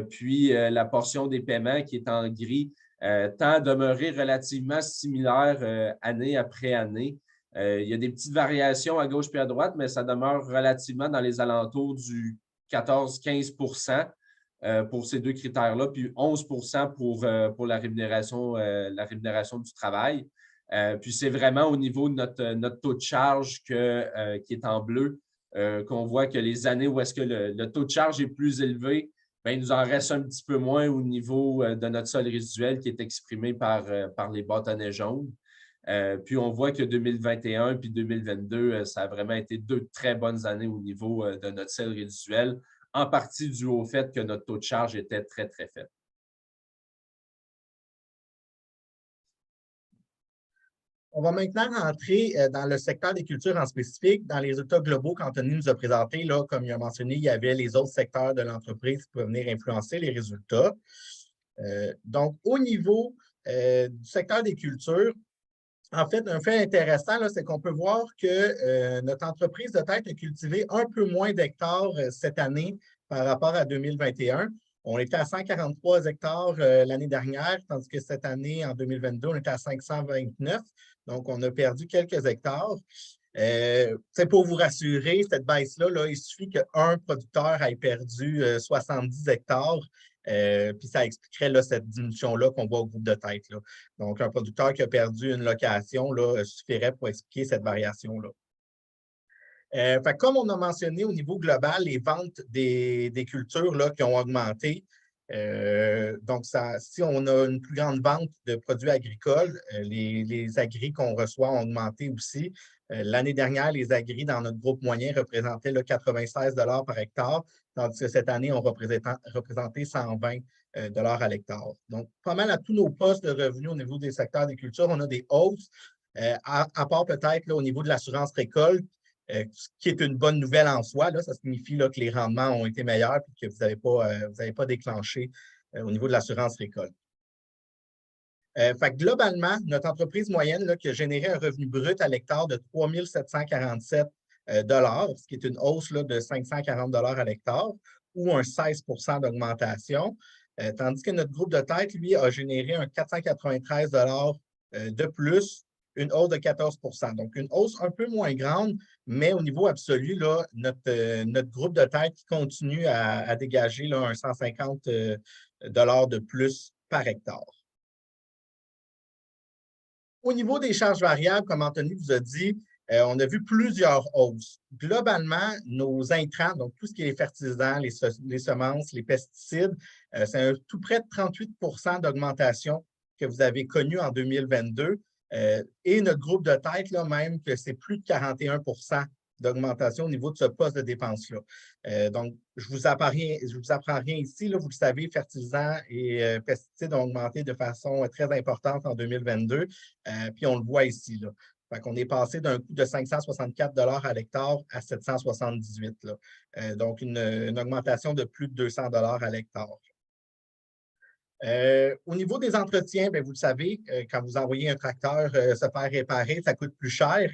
Speaker 3: puis la portion des paiements qui est en gris, tend à demeurer relativement similaire année après année. Il y a des petites variations à gauche et à droite, mais ça demeure relativement dans les alentours du 14-15 pour ces deux critères-là, puis 11 pour la rémunération du travail. Puis c'est vraiment au niveau de notre taux de charge qui est en bleu, qu'on voit que les années où est-ce que le taux de charge est plus élevé, bien, il nous en reste un petit peu moins au niveau de notre solde résiduel qui est exprimé par les bâtonnets jaunes. Puis on voit que 2021 puis 2022, ça a vraiment été deux très bonnes années au niveau de notre solde résiduel, en partie dû au fait que notre taux de charge était très, très faible.
Speaker 2: On va maintenant rentrer dans le secteur des cultures en spécifique, dans les résultats globaux qu'Anthony nous a présentés. Là, comme il a mentionné, il y avait les autres secteurs de l'entreprise qui pouvaient venir influencer les résultats. Donc, au niveau du secteur des cultures, en fait, un fait intéressant, c'est qu'on peut voir que notre entreprise de tête a cultivé un peu moins d'hectares cette année par rapport à 2021. On était à 143 hectares l'année dernière, tandis que cette année, en 2022, on était à 529. Donc, on a perdu quelques hectares. C'est pour vous rassurer, cette baisse-là, là, il suffit qu'un producteur ait perdu 70 hectares. Puis ça expliquerait là, cette diminution-là qu'on voit au groupe de tête. Là. Donc, un producteur qui a perdu une location là, suffirait pour expliquer cette variation-là. Comme on a mentionné au niveau global, les ventes des cultures là, qui ont augmenté. Donc, si on a une plus grande vente de produits agricoles, les agris qu'on reçoit ont augmenté aussi. L'année dernière, les agris dans notre groupe moyen représentaient là, 96 $ par hectare, tandis que cette année, on représentait 120 $ à l'hectare. Donc, pas mal à tous nos postes de revenus au niveau des secteurs des cultures, on a des hausses, à part peut-être au niveau de l'assurance récolte, ce qui est une bonne nouvelle en soi. Là, ça signifie là, que les rendements ont été meilleurs et que vous n'avez pas déclenché au niveau de l'assurance récolte. Globalement, notre entreprise moyenne là, qui a généré un revenu brut à l'hectare de 3 747 $, ce qui est une hausse là, de 540 $ à l'hectare ou un 16 d'augmentation, tandis que notre groupe de tête, lui, a généré un 493 $ de plus, une hausse de 14 %. Donc, une hausse un peu moins grande, mais au niveau absolu, là, notre groupe de tête qui continue à dégager là, un 150 $ de plus par hectare. Au niveau des charges variables, comme Anthony vous a dit, on a vu plusieurs hausses. Globalement, nos intrants, donc tout ce qui est les fertilisants, les semences, les pesticides, c'est tout près de 38 % d'augmentation que vous avez connue en 2022. Et notre groupe de tête, là, même que c'est plus de 41 % d'augmentation au niveau de ce poste de dépense-là. Donc, je ne vous apprends rien ici. Là, vous le savez, fertilisants et pesticides ont augmenté de façon très importante en 2022. Puis on le voit ici. Là. Fait qu'on est passé d'un coût de 564 $ à l'hectare à 778 $. Donc, une augmentation de plus de 200 $ à l'hectare. Au niveau des entretiens, bien, vous le savez, quand vous envoyez un tracteur se faire réparer, ça coûte plus cher.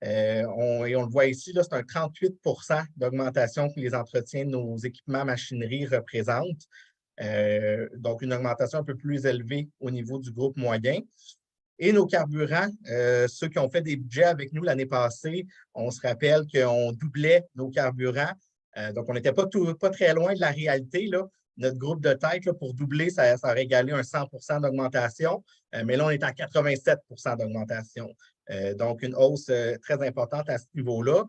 Speaker 2: Et on le voit ici, c'est un 38 % d'augmentation que les entretiens de nos équipements machinerie représentent. Donc, une augmentation un peu plus élevée au niveau du groupe moyen. Et nos carburants, ceux qui ont fait des budgets avec nous l'année passée, on se rappelle qu'on doublait nos carburants. Donc, on n'était pas très loin de la réalité, là. Notre groupe de tête, là, pour doubler, ça aurait égalé un 100 % d'augmentation, mais là, on est à 87 % d'augmentation. Donc, une hausse très importante à ce niveau-là.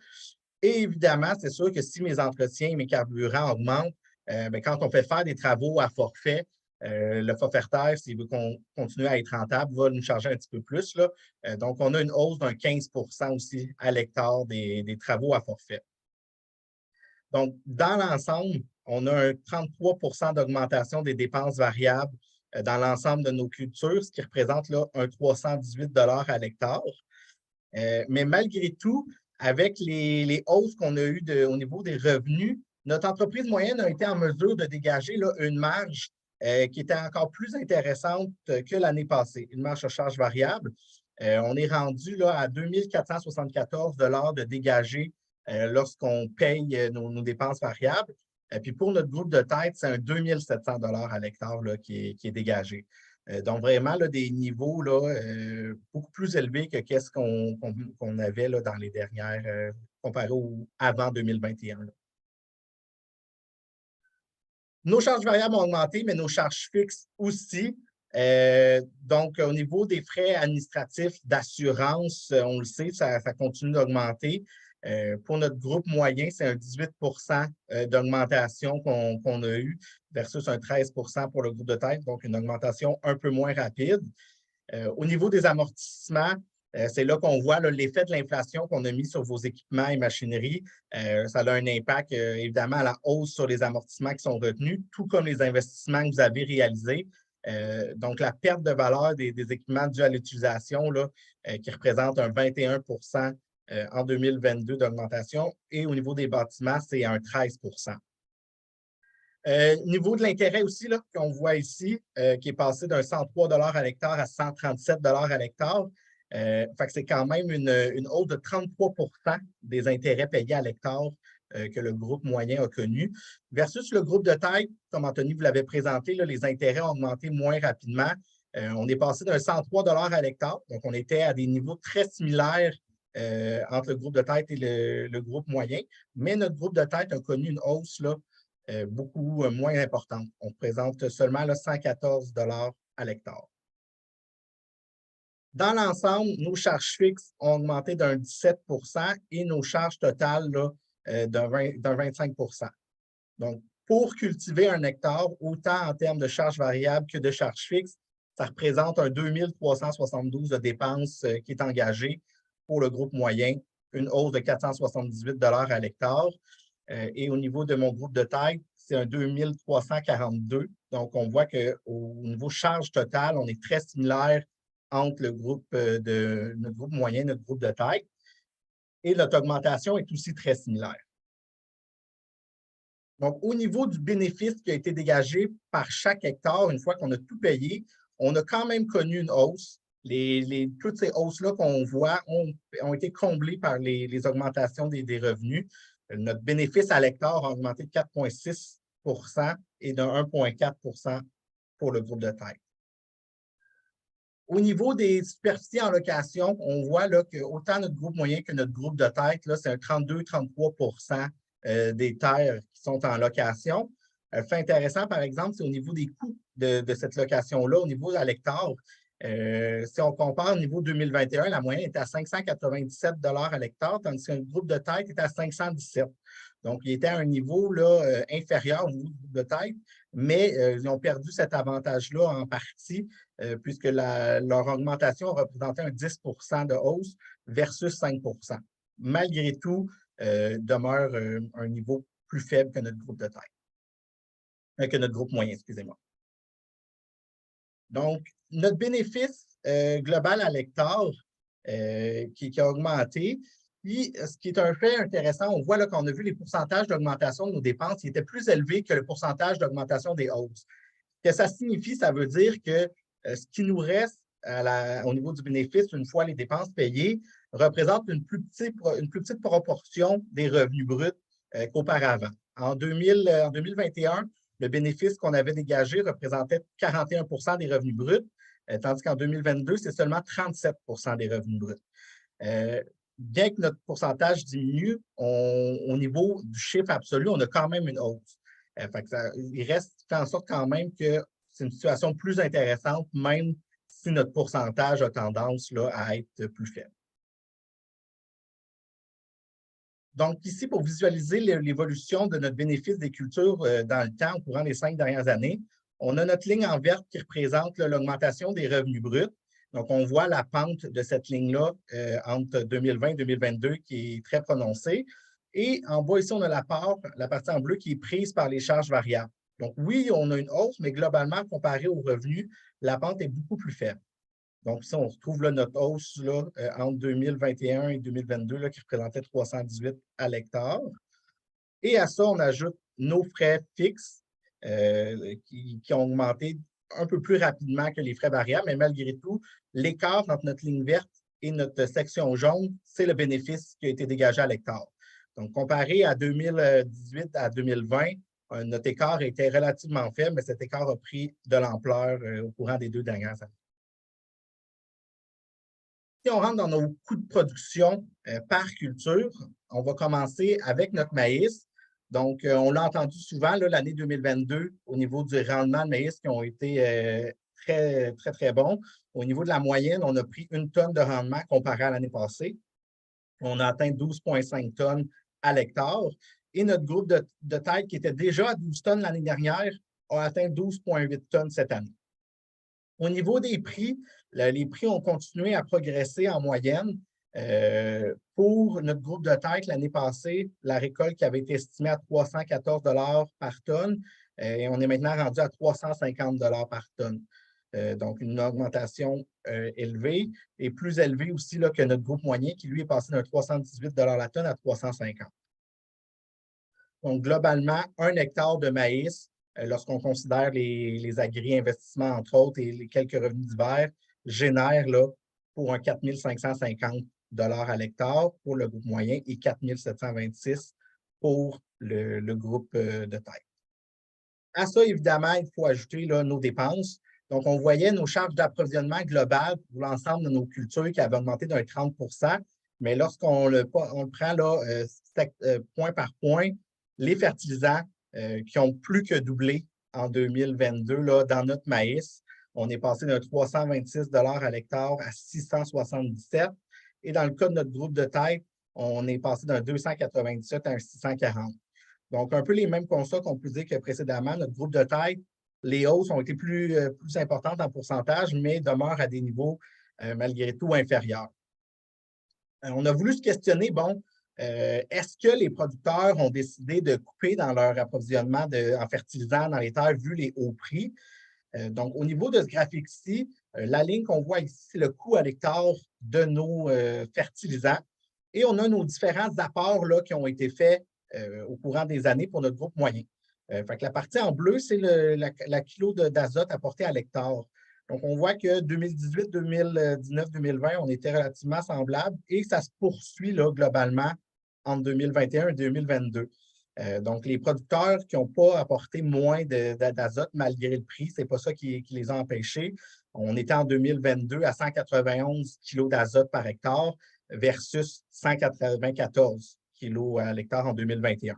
Speaker 2: Et évidemment, c'est sûr que si mes entretiens et mes carburants augmentent, bien, quand on fait faire des travaux à forfait, le forfaitaire, s'il veut continuer à être rentable, va nous charger un petit peu plus. Là. Donc, on a une hausse d'un 15 % aussi à l'hectare des travaux à forfait. Donc, dans l'ensemble, on a un 33 % d'augmentation des dépenses variables dans l'ensemble de nos cultures, ce qui représente là, un 318 $ à l'hectare. Mais malgré tout, avec les hausses qu'on a eues au niveau des revenus, notre entreprise moyenne a été en mesure de dégager là, une marge qui était encore plus intéressante que l'année passée, une marge à charge variable. On est rendu là, à 2 474 $ de dégagé lorsqu'on paye nos dépenses variables. Puis pour notre groupe de tête, c'est un 2 700 $ à l'hectare qui est dégagé. Donc, vraiment, là, des niveaux là, beaucoup plus élevés que qu'est-ce qu'on avait là, dans les dernières, comparé avant 2021. Là. Nos charges variables ont augmenté, mais nos charges fixes aussi. Donc, au niveau des frais administratifs d'assurance, on le sait, ça continue d'augmenter. Pour notre groupe moyen, c'est un 18 d'augmentation qu'on a eu versus un 13 pour le groupe de tête, donc une augmentation un peu moins rapide. Au niveau des amortissements, c'est là qu'on voit l'effet de l'inflation qu'on a mis sur vos équipements et machineries. Ça a un impact, évidemment, à la hausse sur les amortissements qui sont retenus, tout comme les investissements que vous avez réalisés. Donc, la perte de valeur des équipements dus à l'utilisation, qui représente un 21 en 2022 d'augmentation. Et au niveau des bâtiments, c'est un 13 niveau de l'intérêt aussi, qu'on voit ici, qui est passé d'un 103 à l'hectare à 137 à l'hectare. Fait que c'est quand même une hausse de 33 des intérêts payés à l'hectare que le groupe moyen a connu. Versus le groupe de taille, comme Anthony vous l'avait présenté, là, les intérêts ont augmenté moins rapidement. On est passé d'un 103 à l'hectare, donc on était à des niveaux très similaires entre le groupe de tête et le groupe moyen, mais notre groupe de tête a connu une hausse là, beaucoup moins importante. On présente seulement là, 114 à l'hectare. Dans l'ensemble, nos charges fixes ont augmenté d'un 17 et nos charges totales d'un 25 Donc, pour cultiver un hectare, autant en termes de charges variables que de charges fixes, ça représente un 2372 de dépenses qui est engagé pour le groupe moyen, une hausse de 478 à l'hectare. Et au niveau de mon groupe de taille, c'est un 2342. Donc, on voit qu'au niveau charge totale, on est très similaire entre notre groupe moyen et notre groupe de taille. Et notre augmentation est aussi très similaire. Donc, au niveau du bénéfice qui a été dégagé par chaque hectare, une fois qu'on a tout payé, on a quand même connu une hausse. Toutes ces hausses-là qu'on voit ont été comblées par les augmentations des revenus. Notre bénéfice à l'hectare a augmenté de 4,6 et de 1,4 pour le groupe de taille. Au niveau des superficies en location, on voit là, que autant notre groupe moyen que notre groupe de tête, c'est un 32-33 des terres qui sont en location. Fait intéressant, par exemple, c'est au niveau des coûts de cette location-là, au niveau à l'hectare. Si on compare au niveau 2021, la moyenne était à 597 à l'hectare, tandis qu'un groupe de tête était à 517. Donc, il était à un niveau là, inférieur au niveau du groupe de tête, mais ils ont perdu cet avantage-là en partie, puisque leur augmentation représentait un 10 de hausse versus 5 Malgré tout, demeure un niveau plus faible que notre groupe de taille, que notre groupe moyen, excusez-moi. Donc, notre bénéfice global à l'hectare qui a augmenté. Puis, ce qui est un fait intéressant, on voit qu'on a vu les pourcentages d'augmentation de nos dépenses qui étaient plus élevés que le pourcentage d'augmentation des hausses. Ce que ça signifie, ça veut dire que ce qui nous reste au niveau du bénéfice, une fois les dépenses payées, représente une plus petite proportion des revenus bruts qu'auparavant. En 2021, le bénéfice qu'on avait dégagé représentait 41 des revenus bruts, tandis qu'en 2022, c'est seulement 37 des revenus bruts. Bien que notre pourcentage diminue, au niveau du chiffre absolu, on a quand même une hausse. Il reste fait en sorte quand même que c'est une situation plus intéressante, même si notre pourcentage a tendance là, à être plus faible. Donc, ici, pour visualiser l'évolution de notre bénéfice des cultures dans le temps, au courant des 5 dernières années, on a notre ligne en vert qui représente l'augmentation des revenus bruts. Donc, on voit la pente de cette ligne-là entre 2020 et 2022 qui est très prononcée. Et en bas, ici, on a la partie en bleu qui est prise par les charges variables. Donc, oui, on a une hausse, mais globalement, comparé aux revenus, la pente est beaucoup plus faible. Donc, ici, on retrouve là, notre hausse là, entre 2021 et 2022 là, qui représentait 318 à l'hectare. Et à ça, on ajoute nos frais fixes qui ont augmenté un peu plus rapidement que les frais variables, mais malgré tout, l'écart entre notre ligne verte et notre section jaune, c'est le bénéfice qui a été dégagé à l'hectare. Donc, comparé à 2018 à 2020, Notre écart était relativement faible, mais cet écart a pris de l'ampleur au courant des 2 dernières années. Si on rentre dans nos coûts de production par culture, on va commencer avec notre maïs. Donc, on l'a entendu souvent l'année 2022 au niveau du rendement de maïs qui ont été très, très, très bons. Au niveau de la moyenne, on a pris 1 tonne de rendement comparé à l'année passée. On a atteint 12,5 tonnes à l'hectare. Et notre groupe de tête, qui était déjà à 12 tonnes l'année dernière, a atteint 12,8 tonnes cette année. Au niveau des prix, les prix ont continué à progresser en moyenne. Pour notre groupe de tête, l'année passée, la récolte qui avait été estimée à 314 $ par tonne, et on est maintenant rendu à 350 $ par tonne. Donc, une augmentation élevée et plus élevée aussi là, que notre groupe moyen qui, lui, est passé d'un 318 $ la tonne à 350. Donc, globalement, 1 hectare de maïs, lorsqu'on considère les agri-investissements, entre autres, et les quelques revenus d'hiver, génère là, pour un 4 550 $ à l'hectare pour le groupe moyen et 4 726 pour le groupe de tête. À ça, évidemment, il faut ajouter là, nos dépenses. Donc, on voyait nos charges d'approvisionnement globales pour l'ensemble de nos cultures qui avaient augmenté d'un 30 %, mais lorsqu'on le prend là, point par point, les fertilisants qui ont plus que doublé en 2022 là, dans notre maïs. On est passé d'un 326 $ à l'hectare à 677. Et dans le cas de notre groupe de tête, on est passé d'un 297 à un 640. Donc, un peu les mêmes constats qu'on peut dire que précédemment. Notre groupe de tête, les hausses ont été plus importantes en pourcentage, mais demeurent à des niveaux malgré tout inférieurs. On a voulu se questionner, bon, est-ce que les producteurs ont décidé de couper dans leur approvisionnement en fertilisants dans les terres vu les hauts prix? Donc, au niveau de ce graphique-ci, la ligne qu'on voit ici, c'est le coût à l'hectare de nos fertilisants. Et on a nos différents apports là, qui ont été faits au courant des années pour notre groupe moyen. Fait que la partie en bleu, c'est la kilo d'azote apporté à l'hectare. Donc, on voit que 2018, 2019, 2020, on était relativement semblables et ça se poursuit là, globalement entre 2021 et 2022. Donc, les producteurs qui n'ont pas apporté moins d'azote malgré le prix, ce n'est pas ça qui les a empêchés. On était en 2022 à 191 kg d'azote par hectare versus 194 kg à l'hectare en 2021.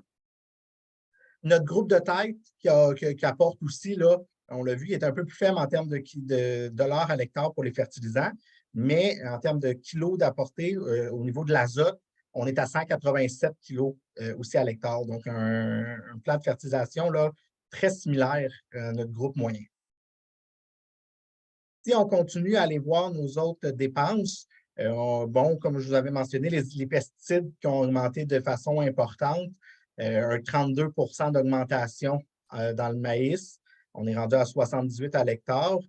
Speaker 2: Notre groupe de tête qui apporte aussi, là, on l'a vu, il est un peu plus faible en termes de dollars à l'hectare pour les fertilisants, mais en termes de kilos d'apporté au niveau de l'azote, on est à 187 kilos aussi à l'hectare. Donc, un plan de fertilisation là, très similaire à notre groupe moyen. Si on continue à aller voir nos autres dépenses, bon, comme je vous avais mentionné, les pesticides qui ont augmenté de façon importante, un 32 % d'augmentation dans le maïs. On est rendu à 78 à l'hectare.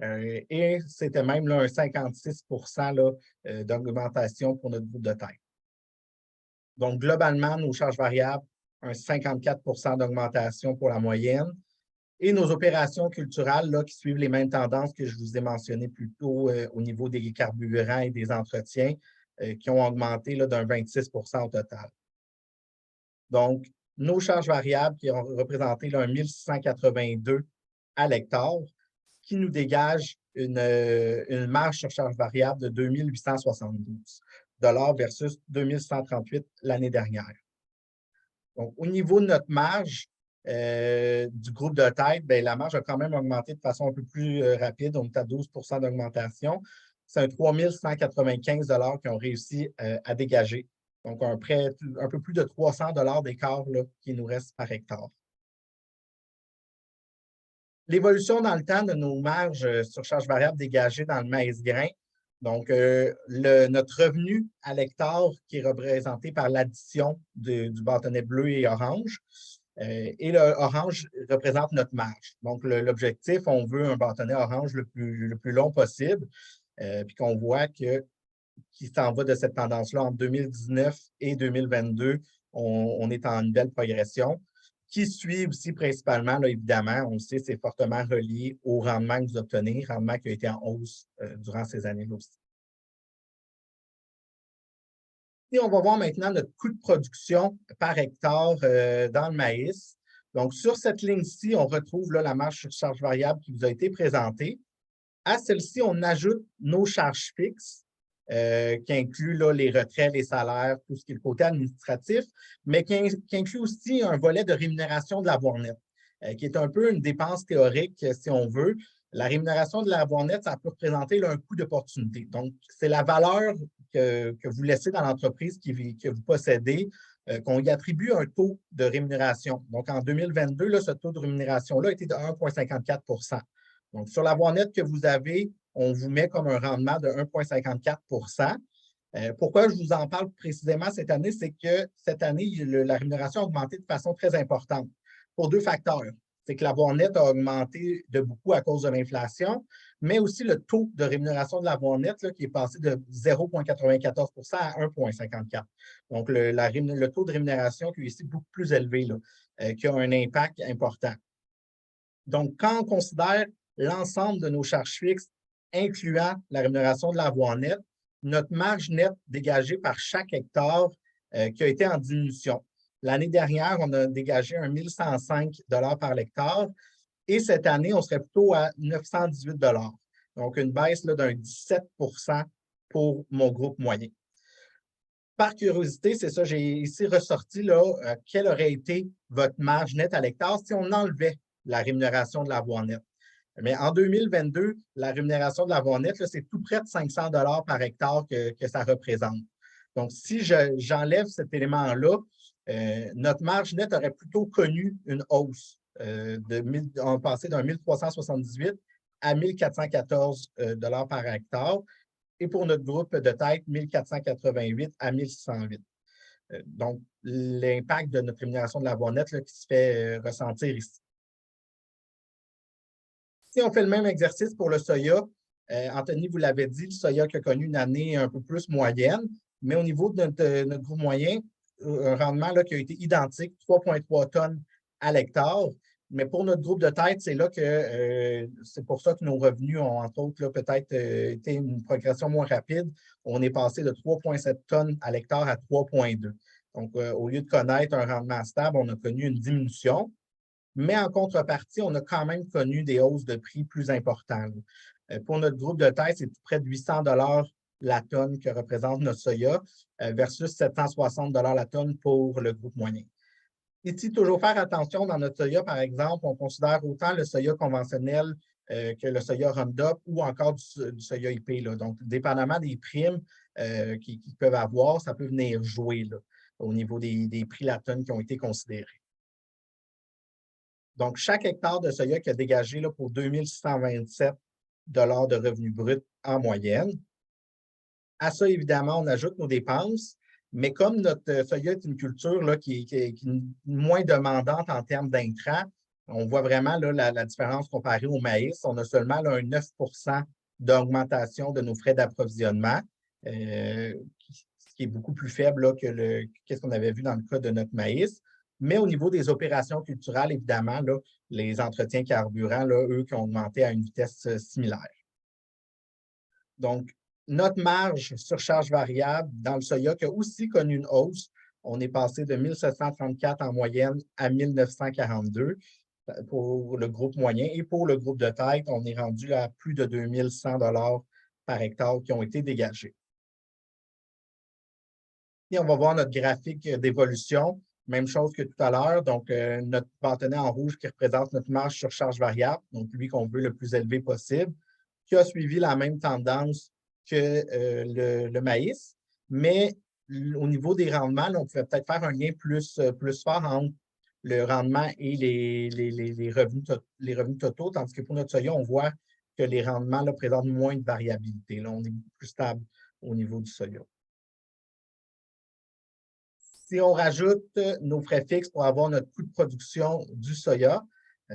Speaker 2: Et c'était même là, un 56 % d'augmentation pour notre groupe de tête. Donc, globalement, nos charges variables, un 54 % d'augmentation pour la moyenne. Et nos opérations culturales là, qui suivent les mêmes tendances que je vous ai mentionnées plus tôt au niveau des carburants et des entretiens qui ont augmenté d'un 26 % au total. Donc, nos charges variables qui ont représenté là, un 1682 à l'hectare, qui nous dégage une marge sur charge variable de 2872 $ versus 2138 l'année dernière. Donc, au niveau de notre marge du groupe de tête, bien, la marge a quand même augmenté de façon un peu plus rapide. On est à 12 % d'augmentation. C'est un 3195 $ qu'ils ont réussi à dégager. Donc, un peu plus de 300 $ d'écart qui nous reste par hectare. L'évolution dans le temps de nos marges sur charge variable dégagées dans le maïs grain. Donc, notre revenu à l'hectare qui est représenté par l'addition du bâtonnet bleu et orange. Et le orange représente notre marge. Donc, l'objectif, on veut un bâtonnet orange le plus long possible, puis qu'on voit qu'il s'en va de cette tendance-là en 2019 et 2022. On est en une belle progression qui suit aussi principalement, là, évidemment, on le sait, c'est fortement relié au rendement que vous obtenez, rendement qui a été en hausse durant ces années-là aussi. Et on va voir maintenant notre coût de production par hectare dans le maïs. Donc, sur cette ligne-ci, on retrouve là, la marge sur charge variable qui vous a été présentée. À celle-ci, on ajoute nos charges fixes, qui incluent là, les retraits, les salaires, tout ce qui est le côté administratif, mais qui inclut aussi un volet de rémunération de l'avoir net, qui est un peu une dépense théorique, si on veut. La rémunération de l'avoir net, ça peut représenter là, un coût d'opportunité. Donc, c'est la valeur que vous laissez dans l'entreprise que vous possédez, qu'on y attribue un taux de rémunération. Donc, en 2022, là, ce taux de rémunération-là était de 1,54 %. Donc, sur l'avoir net que vous avez, on vous met comme un rendement de 1,54 %. Pourquoi je vous en parle précisément cette année, c'est que cette année, la rémunération a augmenté de façon très importante pour deux facteurs. C'est que l'avoir net a augmenté de beaucoup à cause de l'inflation, mais aussi le taux de rémunération de l'avoir net là, qui est passé de 0,94 % à 1,54 %. Donc, le taux de rémunération qui est ici beaucoup plus élevé, là, qui a un impact important. Donc, quand on considère l'ensemble de nos charges fixes, incluant la rémunération de l'avoir net, notre marge nette dégagée par chaque hectare qui a été en diminution. L'année dernière, on a dégagé 1 105 $ par hectare et cette année, on serait plutôt à 918 $. Donc, une baisse d'un 17 % pour mon groupe moyen. Par curiosité, c'est ça, j'ai ici ressorti là, quelle aurait été votre marge nette à l'hectare si on enlevait la rémunération de l'avoir net. Mais en 2022, la rémunération de l'avoir net, c'est tout près de 500 $ par hectare que ça représente. Donc, si j'enlève cet élément-là, notre marge nette aurait plutôt connu une hausse. On passait d'un 1378 à 1414 $ par hectare. Et pour notre groupe de tête, 1488 à 1608. Donc, l'impact de notre rémunération de l'avoir net qui se fait ressentir ici. Si on fait le même exercice pour le soya, Anthony vous l'avait dit, le soya qui a connu une année un peu plus moyenne, mais au niveau de notre groupe moyen, un rendement là, qui a été identique, 3,3 tonnes à l'hectare. Mais pour notre groupe de tête, c'est là que c'est pour ça que nos revenus ont, entre autres, peut-être été une progression moins rapide. On est passé de 3,7 tonnes à l'hectare à 3,2. Donc, au lieu de connaître un rendement stable, on a connu une diminution. Mais en contrepartie, on a quand même connu des hausses de prix plus importantes. Pour notre groupe de tête, c'est tout près de 800 $ la tonne que représente notre soya versus 760 $ la tonne pour le groupe moyen. Ici, toujours faire attention dans notre soya, par exemple, on considère autant le soya conventionnel que le soya Roundup ou encore du soya IP. Là. Donc, dépendamment des primes qu'ils peuvent avoir, ça peut venir jouer là, au niveau des prix la tonne qui ont été considérés. Donc, chaque hectare de soya qui a dégagé là, pour 2627 $ de revenus bruts en moyenne. À ça, évidemment, on ajoute nos dépenses. Mais comme notre soya est une culture là, qui est moins demandante en termes d'intrants, on voit vraiment là, la différence comparée au maïs. On a seulement là, un 9 % d'augmentation de nos frais d'approvisionnement, ce qui est beaucoup plus faible là, que ce qu'on avait vu dans le cas de notre maïs. Mais au niveau des opérations culturelles, évidemment, là, les entretiens carburants, là, eux, qui ont augmenté à une vitesse similaire. Donc, notre marge sur charge variable dans le soya qui a aussi connu une hausse. On est passé de 1734 en moyenne à 1942 pour le groupe moyen. Et pour le groupe de tête, on est rendu à plus de 2100 $ par hectare qui ont été dégagés. Et on va voir notre graphique d'évolution. Même chose que tout à l'heure. Donc, notre bâtonnet en rouge qui représente notre marge sur charge variable, donc lui qu'on veut le plus élevé possible, qui a suivi la même tendance que le maïs, mais au niveau des rendements, là, on pouvait peut-être faire un lien plus fort entre le rendement et les revenus totaux, tandis que pour notre soya, on voit que les rendements là, présentent moins de variabilité. Là, on est beaucoup plus stable au niveau du soya. Si on rajoute nos frais fixes pour avoir notre coût de production du soya,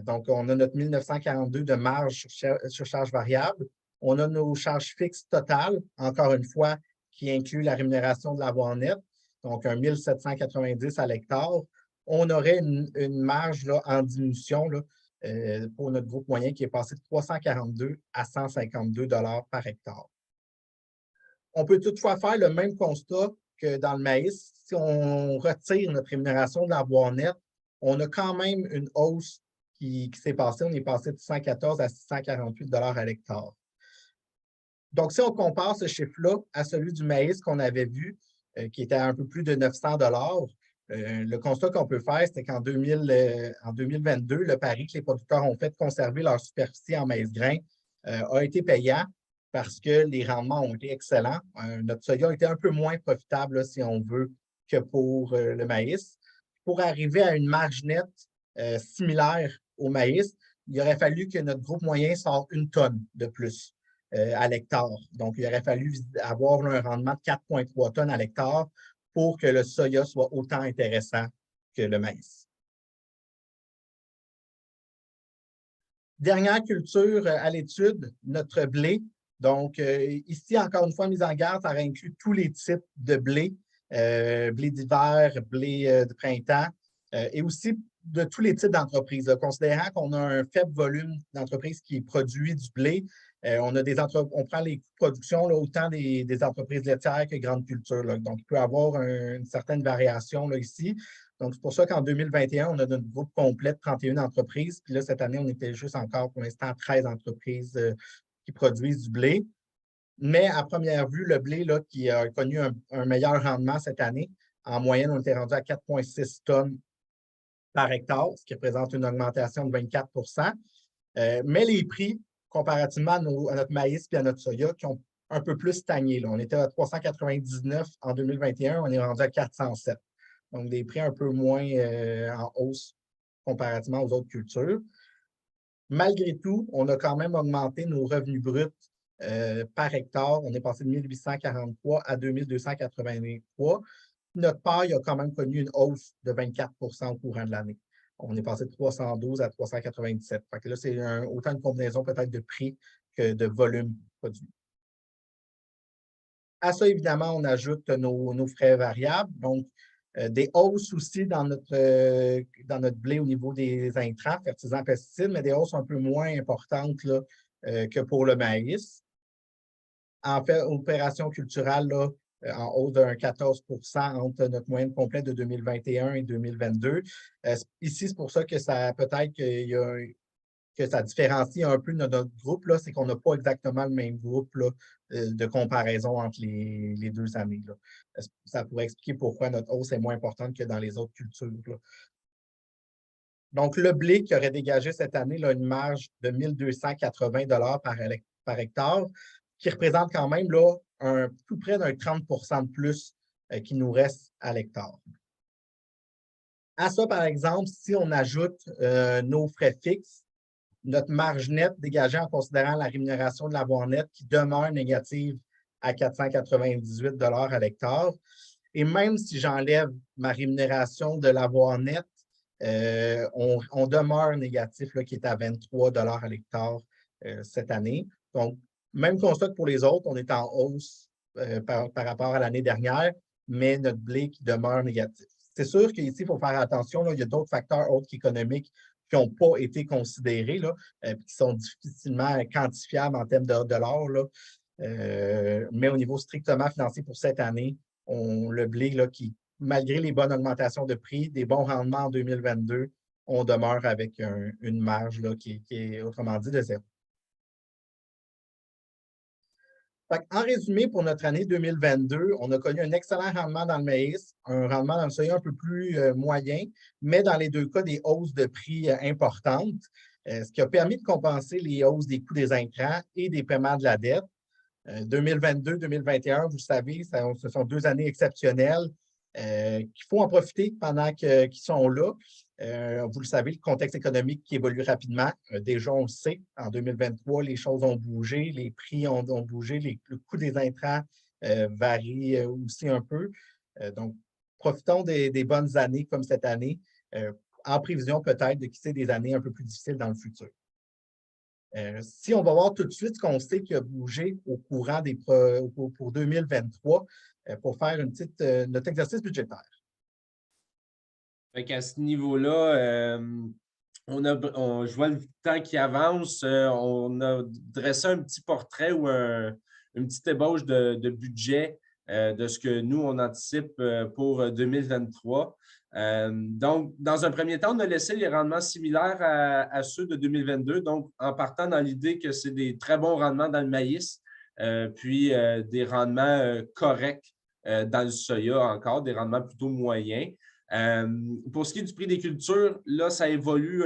Speaker 2: donc on a notre 1942 de marge sur charge variable, on a nos charges fixes totales, encore une fois, qui incluent la rémunération de l'avoir net, donc un 1790 à l'hectare. On aurait une marge là, en diminution là, pour notre groupe moyen qui est passé de 342 à 152 $ par hectare. On peut toutefois faire le même constat que dans le maïs. Si on retire notre rémunération de l'avoir net, on a quand même une hausse qui s'est passée. On est passé de 114 à 648 à l'hectare. Donc, si on compare ce chiffre-là à celui du maïs qu'on avait vu, qui était à un peu plus de 900 le constat qu'on peut faire, c'est qu'en 2022, le pari que les producteurs ont fait de conserver leur superficie en maïs grain a été payant parce que les rendements ont été excellents. Notre soya a été un peu moins profitable, là, si on veut, que pour le maïs. Pour arriver à une marge nette similaire au maïs, il aurait fallu que notre groupe moyen sorte 1 tonne de plus à l'hectare. Donc, il aurait fallu avoir un rendement de 4,3 tonnes à l'hectare pour que le soya soit autant intéressant que le maïs. Dernière culture à l'étude, notre blé. Donc, ici, encore une fois, mise en garde, ça inclut tous les types de blé, blé d'hiver, blé de printemps, et aussi de tous les types d'entreprises. Considérant qu'on a un faible volume d'entreprises qui produit du blé, on prend les coûts de production là, autant des entreprises laitières que grandes cultures. Là. Donc, il peut y avoir une certaine variation là, ici. Donc, c'est pour ça qu'en 2021, on a notre groupe complet de 31 entreprises. Puis là, cette année, on était juste encore pour l'instant 13 entreprises qui produisent du blé. Mais à première vue, le blé là, qui a connu un meilleur rendement cette année, en moyenne, on était rendu à 4,6 tonnes par hectare, ce qui représente une augmentation de 24 mais les prix, comparativement à notre maïs et à notre soya, qui ont un peu plus stagné. Là. On était à 399 en 2021, on est rendu à 407. Donc, des prix un peu moins en hausse comparativement aux autres cultures. Malgré tout, on a quand même augmenté nos revenus bruts par hectare. On est passé de 1843 à 2283. Notre paille a quand même connu une hausse de 24 au courant de l'année. On est passé de 312 à 397. Fait que là, c'est autant une combinaison peut-être de prix que de volume produit. À ça, évidemment, on ajoute nos frais variables. Donc, des hausses aussi dans notre blé au niveau des intrants, fertilisants, pesticides, mais des hausses un peu moins importantes là, que pour le maïs. En fait, opération culturelle, là, en hausse d'un 14 entre notre moyenne complète de 2021 et 2022. Ici, c'est pour ça que ça peut-être que ça différencie un peu notre groupe, c'est qu'on n'a pas exactement le même groupe là, de comparaison entre les deux années. Là. Ça pourrait expliquer pourquoi notre hausse est moins importante que dans les autres cultures. Là. Donc, le blé qui aurait dégagé cette année là, une marge de 1 280 par hectare, qui représente quand même là, tout près d'un 30 de plus qui nous reste à l'hectare. À ça, par exemple, si on ajoute nos frais fixes, notre marge nette dégagée en considérant la rémunération de l'avoir nette qui demeure négative à 498 à l'hectare. Et même si j'enlève ma rémunération de l'avoir nette, on demeure négatif là, qui est à 23 à l'hectare cette année. Donc, même constat que pour les autres, on est en hausse par rapport à l'année dernière, mais notre blé qui demeure négatif. C'est sûr qu'ici, il faut faire attention, là, il y a d'autres facteurs autres qu'économiques qui n'ont pas été considérés, là, qui sont difficilement quantifiables en termes de dollars. Là. Mais au niveau strictement financier pour cette année, le blé, là, qui, malgré les bonnes augmentations de prix, des bons rendements en 2022, on demeure avec une marge là, qui est autrement dit de zéro. En résumé, pour notre année 2022, on a connu un excellent rendement dans le maïs, un rendement dans le soya un peu plus moyen, mais dans les deux cas, des hausses de prix importantes, ce qui a permis de compenser les hausses des coûts des intrants et des paiements de la dette. 2022-2021, vous savez, ce sont 2 années exceptionnelles qu'il faut en profiter pendant qu'ils sont là. Vous le savez, le contexte économique qui évolue rapidement. Déjà, on le sait, en 2023, les choses ont bougé, les prix ont bougé, le coût des intrants varie aussi un peu. Donc, profitons des bonnes années comme cette année, en prévision peut-être de quitter des années un peu plus difficiles dans le futur. Si on va voir tout de suite ce qu'on sait qui a bougé au courant pour 2023 pour faire notre exercice budgétaire.
Speaker 3: À ce niveau-là, je vois le temps qui avance. On a dressé un petit portrait ou une petite ébauche de budget de ce que nous, on anticipe pour 2023. Donc, dans un premier temps, on a laissé les rendements similaires à ceux de 2022, donc en partant dans l'idée que c'est des très bons rendements dans le maïs, puis des rendements corrects dans le soya encore, des rendements plutôt moyens. Pour ce qui est du prix des cultures, là, ça évolue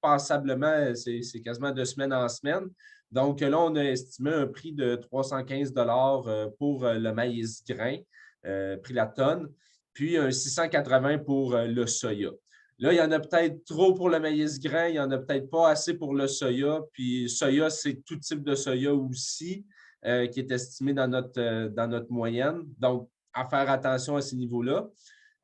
Speaker 3: passablement, c'est quasiment de semaine en semaine. Donc là, on a estimé un prix de 315 $ pour le maïs grain, prix la tonne, puis un 680 pour le soya. Là, il y en a peut-être trop pour le maïs grain, il n'y en a peut-être pas assez pour le soya. Puis soya, c'est tout type de soya aussi qui est estimé dans notre moyenne. Donc, à faire attention à ces niveaux-là.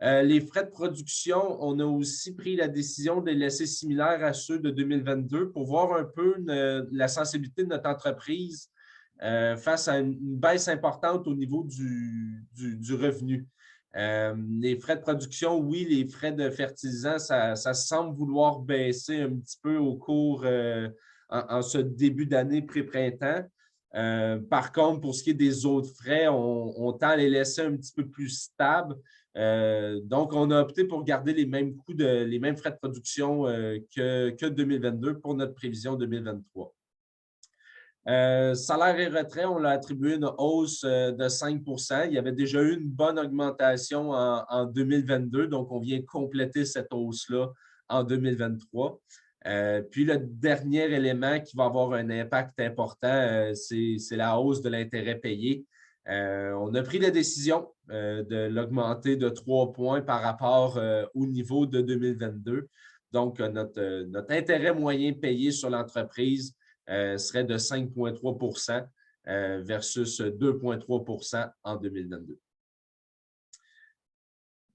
Speaker 3: Les frais de production, on a aussi pris la décision de les laisser similaires à ceux de 2022 pour voir un peu la sensibilité de notre entreprise face à une baisse importante au niveau du revenu. Les frais de production, oui, les frais de fertilisants, ça semble vouloir baisser un petit peu au cours en ce début d'année pré-printemps. Par contre, pour ce qui est des autres frais, on tend à les laisser un petit peu plus stables. Donc, on a opté pour garder les mêmes coûts, les mêmes frais de production que 2022 pour notre prévision 2023. Salaire et retrait, on l'a attribué une hausse de 5 %. Il y avait déjà eu une bonne augmentation en 2022, donc on vient compléter cette hausse-là en 2023. Puis le dernier élément qui va avoir un impact important, c'est la hausse de l'intérêt payé. On a pris la décision de l'augmenter de 3 points par rapport au niveau de 2022. Donc, notre intérêt moyen payé sur l'entreprise serait de 5,3 % versus 2,3 % en 2022.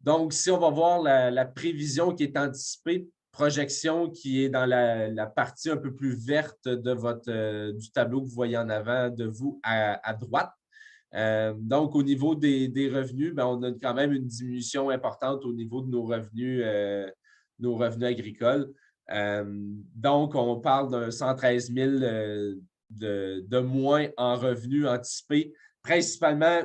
Speaker 3: Donc, si on va voir la prévision qui est anticipée, projection qui est dans la partie un peu plus verte du tableau que vous voyez en avant de vous à droite. Donc, au niveau des revenus, on a quand même une diminution importante au niveau de nos revenus agricoles. Donc, on parle d'un 113 000 de moins en revenus anticipés. Principalement,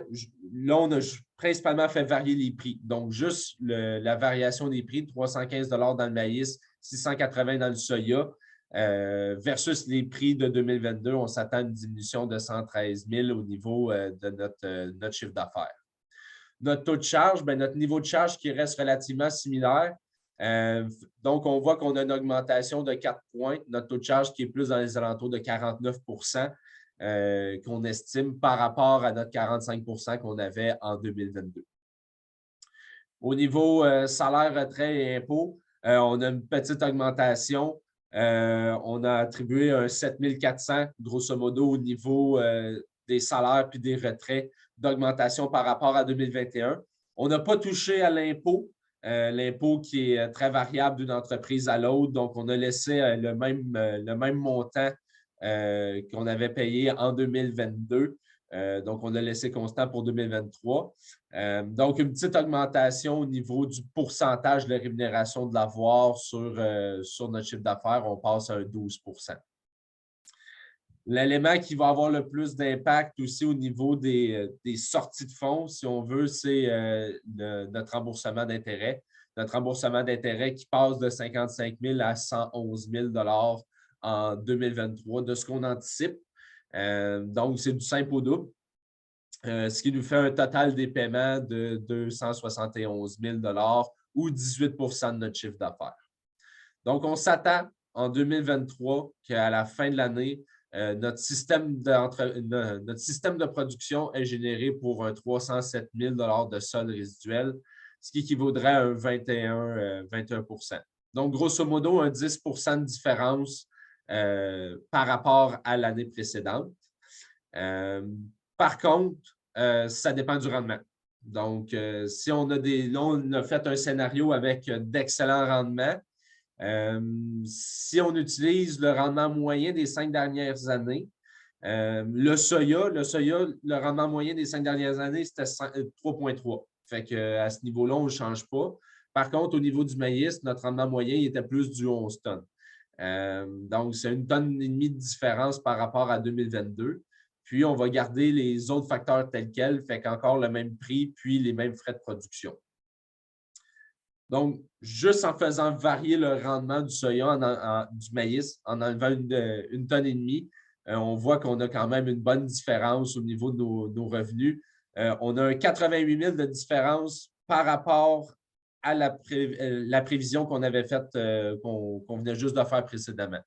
Speaker 3: là, on a principalement fait varier les prix. Donc, juste la variation des prix, 315 $ dans le maïs, 680 $ dans le soya, versus les prix de 2022, on s'attend à une diminution de 113 000 au niveau de notre chiffre d'affaires. Notre taux de charge, notre niveau de charge qui reste relativement similaire. Donc, on voit qu'on a une augmentation de 4 points. Notre taux de charge qui est plus dans les alentours de 49 % qu'on estime par rapport à notre 45 % qu'on avait en 2022. Au niveau salaire, retrait et impôts, on a une petite augmentation. On a attribué un 7 400, grosso modo, au niveau des salaires puis des retraits d'augmentation par rapport à 2021. On n'a pas touché à l'impôt. L'impôt qui est très variable d'une entreprise à l'autre. Donc, on a laissé le même montant qu'on avait payé en 2022. Donc, on a laissé constant pour 2023. Donc, une petite augmentation au niveau du pourcentage de rémunération de l'avoir sur notre chiffre d'affaires. On passe à un 12 %. L'élément qui va avoir le plus d'impact aussi au niveau des sorties de fonds, si on veut, c'est notre remboursement d'intérêt. Notre remboursement d'intérêt qui passe de 55 000 à 111 000 $ en 2023 de ce qu'on anticipe. Donc, c'est du simple au double, ce qui nous fait un total des paiements de 271 000 $ ou 18 % de notre chiffre d'affaires. Donc, on s'attend en 2023 qu'à la fin de l'année, notre système de production est généré pour un 307 000 $ de solde résiduel, ce qui équivaudrait à un 21 %. Donc, grosso modo, un 10 % de différence par rapport à l'année précédente. Par contre, ça dépend du rendement. Donc, si on a là, on a fait un scénario avec d'excellents rendements. Si on utilise le rendement moyen des 5 dernières années, le soya, le rendement moyen des 5 dernières années, c'était 3,3. Fait qu'à ce niveau-là, on ne change pas. Par contre, au niveau du maïs, notre rendement moyen il était plus du 11 tonnes. Donc, c'est 1,5 tonne de différence par rapport à 2022. puis on va garder les autres facteurs tels quels, fait qu'encore le même prix, puis les mêmes frais de production. Donc, juste en faisant varier le rendement du soya, du maïs, en enlevant une tonne et demie, on voit qu'on a quand même une bonne différence au niveau de nos revenus. On a un 88 000 de différence par rapport à la prévision qu'on avait faite, qu'on venait juste de faire précédemment.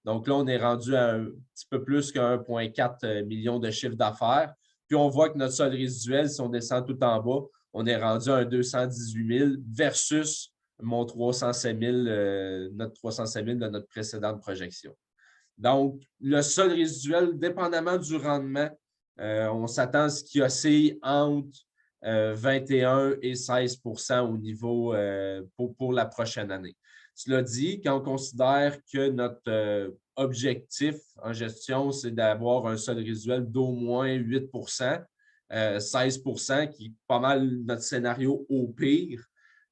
Speaker 3: Donc là, on est rendu à un petit peu plus que 1,4 million de chiffre d'affaires. Puis on voit que notre solde résiduel, si on descend tout en bas, on est rendu à un 218 000 versus mon 307 000, notre 307 000 de notre précédente projection. Donc, le solde résiduel, dépendamment du rendement, on s'attend à ce qu'il oscille entre 21 et 16 au niveau pour la prochaine année. Cela dit, quand on considère que notre objectif en gestion, c'est d'avoir un solde résiduel d'au moins 8 16 qui est pas mal notre scénario au pire,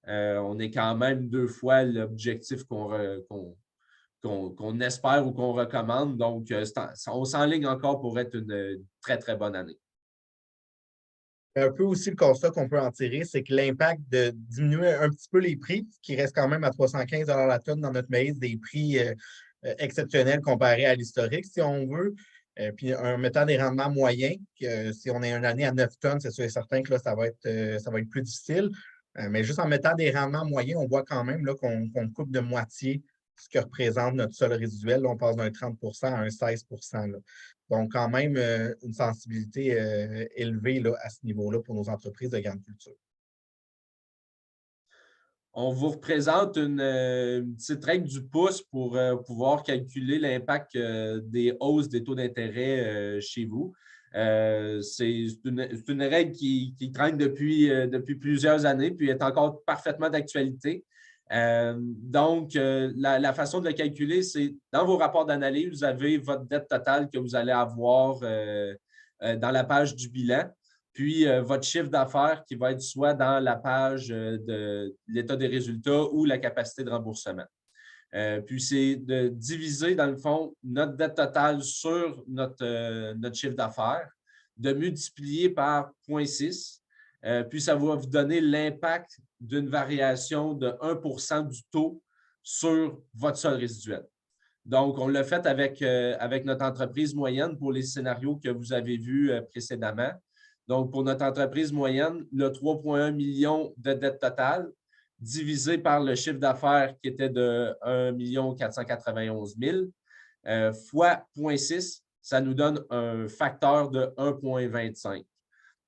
Speaker 3: on est quand même 2 fois l'objectif qu'on espère ou qu'on recommande. Donc, on s'enligne encore pour être une très, très bonne année.
Speaker 2: Un peu aussi le constat qu'on peut en tirer, c'est que l'impact de diminuer un petit peu les prix, qui reste quand même à 315 la tonne dans notre maïs, des prix exceptionnels comparés à l'historique, si on veut. Puis en mettant des rendements moyens, si on est une année à 9 tonnes, c'est sûr et certain que là, ça va être plus difficile. Mais juste en mettant des rendements moyens, on voit quand même qu'on coupe de moitié ce que représente notre sol résiduel. Là, on passe d'un 30 à un 16 là. Donc, quand même, une sensibilité élevée là, à ce niveau-là pour nos entreprises de grande culture.
Speaker 3: On vous représente une petite règle du pouce pour pouvoir calculer l'impact des hausses des taux d'intérêt chez vous. C'est une règle qui traîne depuis plusieurs années, puis est encore parfaitement d'actualité. Donc, la façon de le calculer, c'est dans vos rapports d'analyse, vous avez votre dette totale que vous allez avoir dans la page du bilan, puis votre chiffre d'affaires qui va être soit dans la page de l'état des résultats ou la capacité de remboursement. Puis, c'est de diviser, dans le fond, notre dette totale sur notre chiffre d'affaires, de multiplier par 0,6. Puis, ça va vous donner l'impact d'une variation de 1 du taux sur votre solde résiduel. Donc, on l'a fait avec notre entreprise moyenne pour les scénarios que vous avez vus précédemment. Donc, pour notre entreprise moyenne, le 3,1 millions de dette totale divisé par le chiffre d'affaires qui était de 1 491 000 fois 0,6, ça nous donne un facteur de 1,25.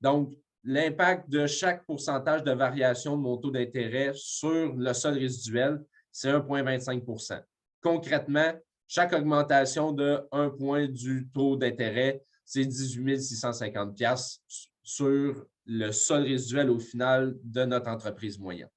Speaker 3: Donc, l'impact de chaque pourcentage de variation de mon taux d'intérêt sur le solde résiduel, c'est 1,25 Concrètement, chaque augmentation de 1 point du taux d'intérêt, c'est 18 650 $ sur le solde résiduel au final de notre entreprise moyenne.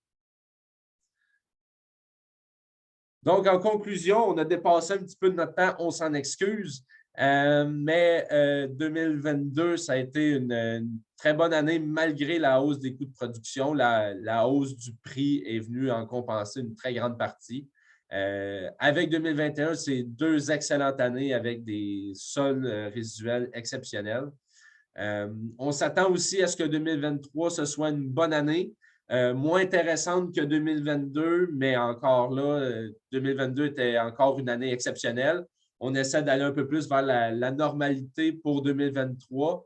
Speaker 3: Donc, en conclusion, on a dépassé un petit peu de notre temps, on s'en excuse, mais 2022, ça a été une très bonne année malgré la hausse des coûts de production. La hausse du prix est venue en compenser une très grande partie. Avec 2021, c'est 2 excellentes années avec des soldes résiduels exceptionnels. On s'attend aussi à ce que 2023, ce soit une bonne année. Moins intéressante que 2022, mais encore là, 2022 était encore une année exceptionnelle. On essaie d'aller un peu plus vers la normalité pour 2023.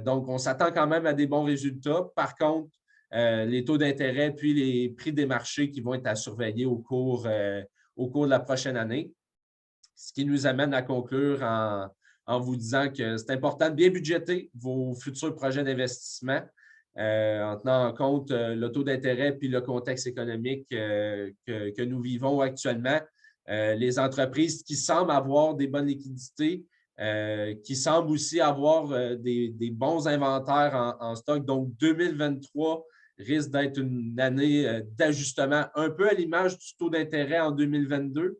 Speaker 3: Donc, on s'attend quand même à des bons résultats. Par contre, les taux d'intérêt puis les prix des marchés qui vont être à surveiller au cours de la prochaine année. Ce qui nous amène à conclure en vous disant que c'est important de bien budgéter vos futurs projets d'investissement. En tenant en compte le taux d'intérêt puis le contexte économique que nous vivons actuellement. Les entreprises qui semblent avoir des bonnes liquidités, qui semblent aussi avoir des bons inventaires en stock. Donc, 2023 risque d'être une année d'ajustement un peu à l'image du taux d'intérêt en 2022.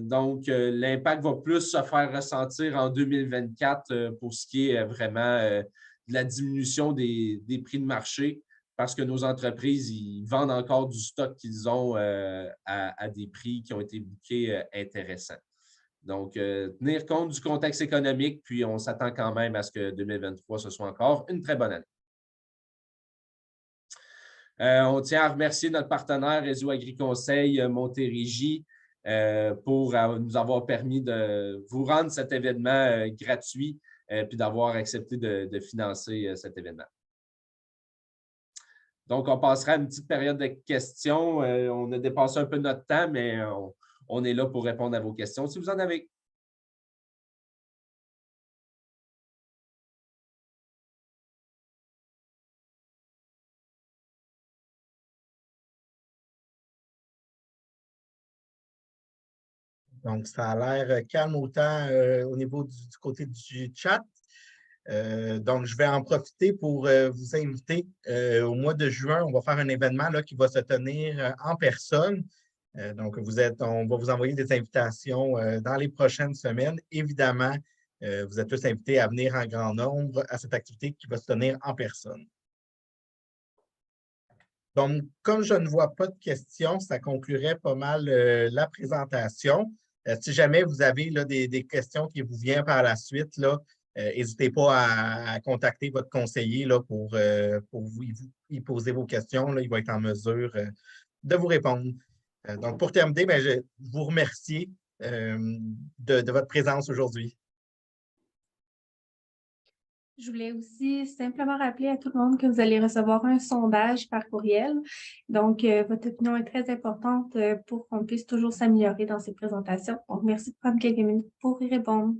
Speaker 3: Donc, l'impact va plus se faire ressentir en 2024 pour ce qui est vraiment de la diminution des prix de marché parce que nos entreprises, ils vendent encore du stock qu'ils ont à des prix qui ont été bookés intéressants. Donc, tenir compte du contexte économique, puis on s'attend quand même à ce que 2023, ce soit encore une très bonne année. On tient à remercier notre partenaire Réseau Agri-Conseil Montérégie pour nous avoir permis de vous rendre cet événement gratuit puis d'avoir accepté de financer cet événement. Donc, on passera à une petite période de questions. On a dépassé un peu notre temps, mais on est là pour répondre à vos questions si vous en avez.
Speaker 2: Donc, ça a l'air calme autant au niveau du côté du chat. Donc, je vais en profiter pour vous inviter. Au mois de juin, on va faire un événement là, qui va se tenir en personne. Donc, on va vous envoyer des invitations dans les prochaines semaines. Évidemment, vous êtes tous invités à venir en grand nombre à cette activité qui va se tenir en personne. Donc, comme je ne vois pas de questions, ça conclurait pas mal la présentation. Si jamais vous avez là, des questions qui vous viennent par la suite, n'hésitez pas à contacter votre conseiller là, pour vous y poser vos questions. Là, il va être en mesure de vous répondre. Donc, pour terminer, je vous remercie de votre présence aujourd'hui.
Speaker 4: Je voulais aussi simplement rappeler à tout le monde que vous allez recevoir un sondage par courriel. Donc, votre opinion est très importante pour qu'on puisse toujours s'améliorer dans ces présentations. Donc, merci de prendre quelques minutes pour y répondre.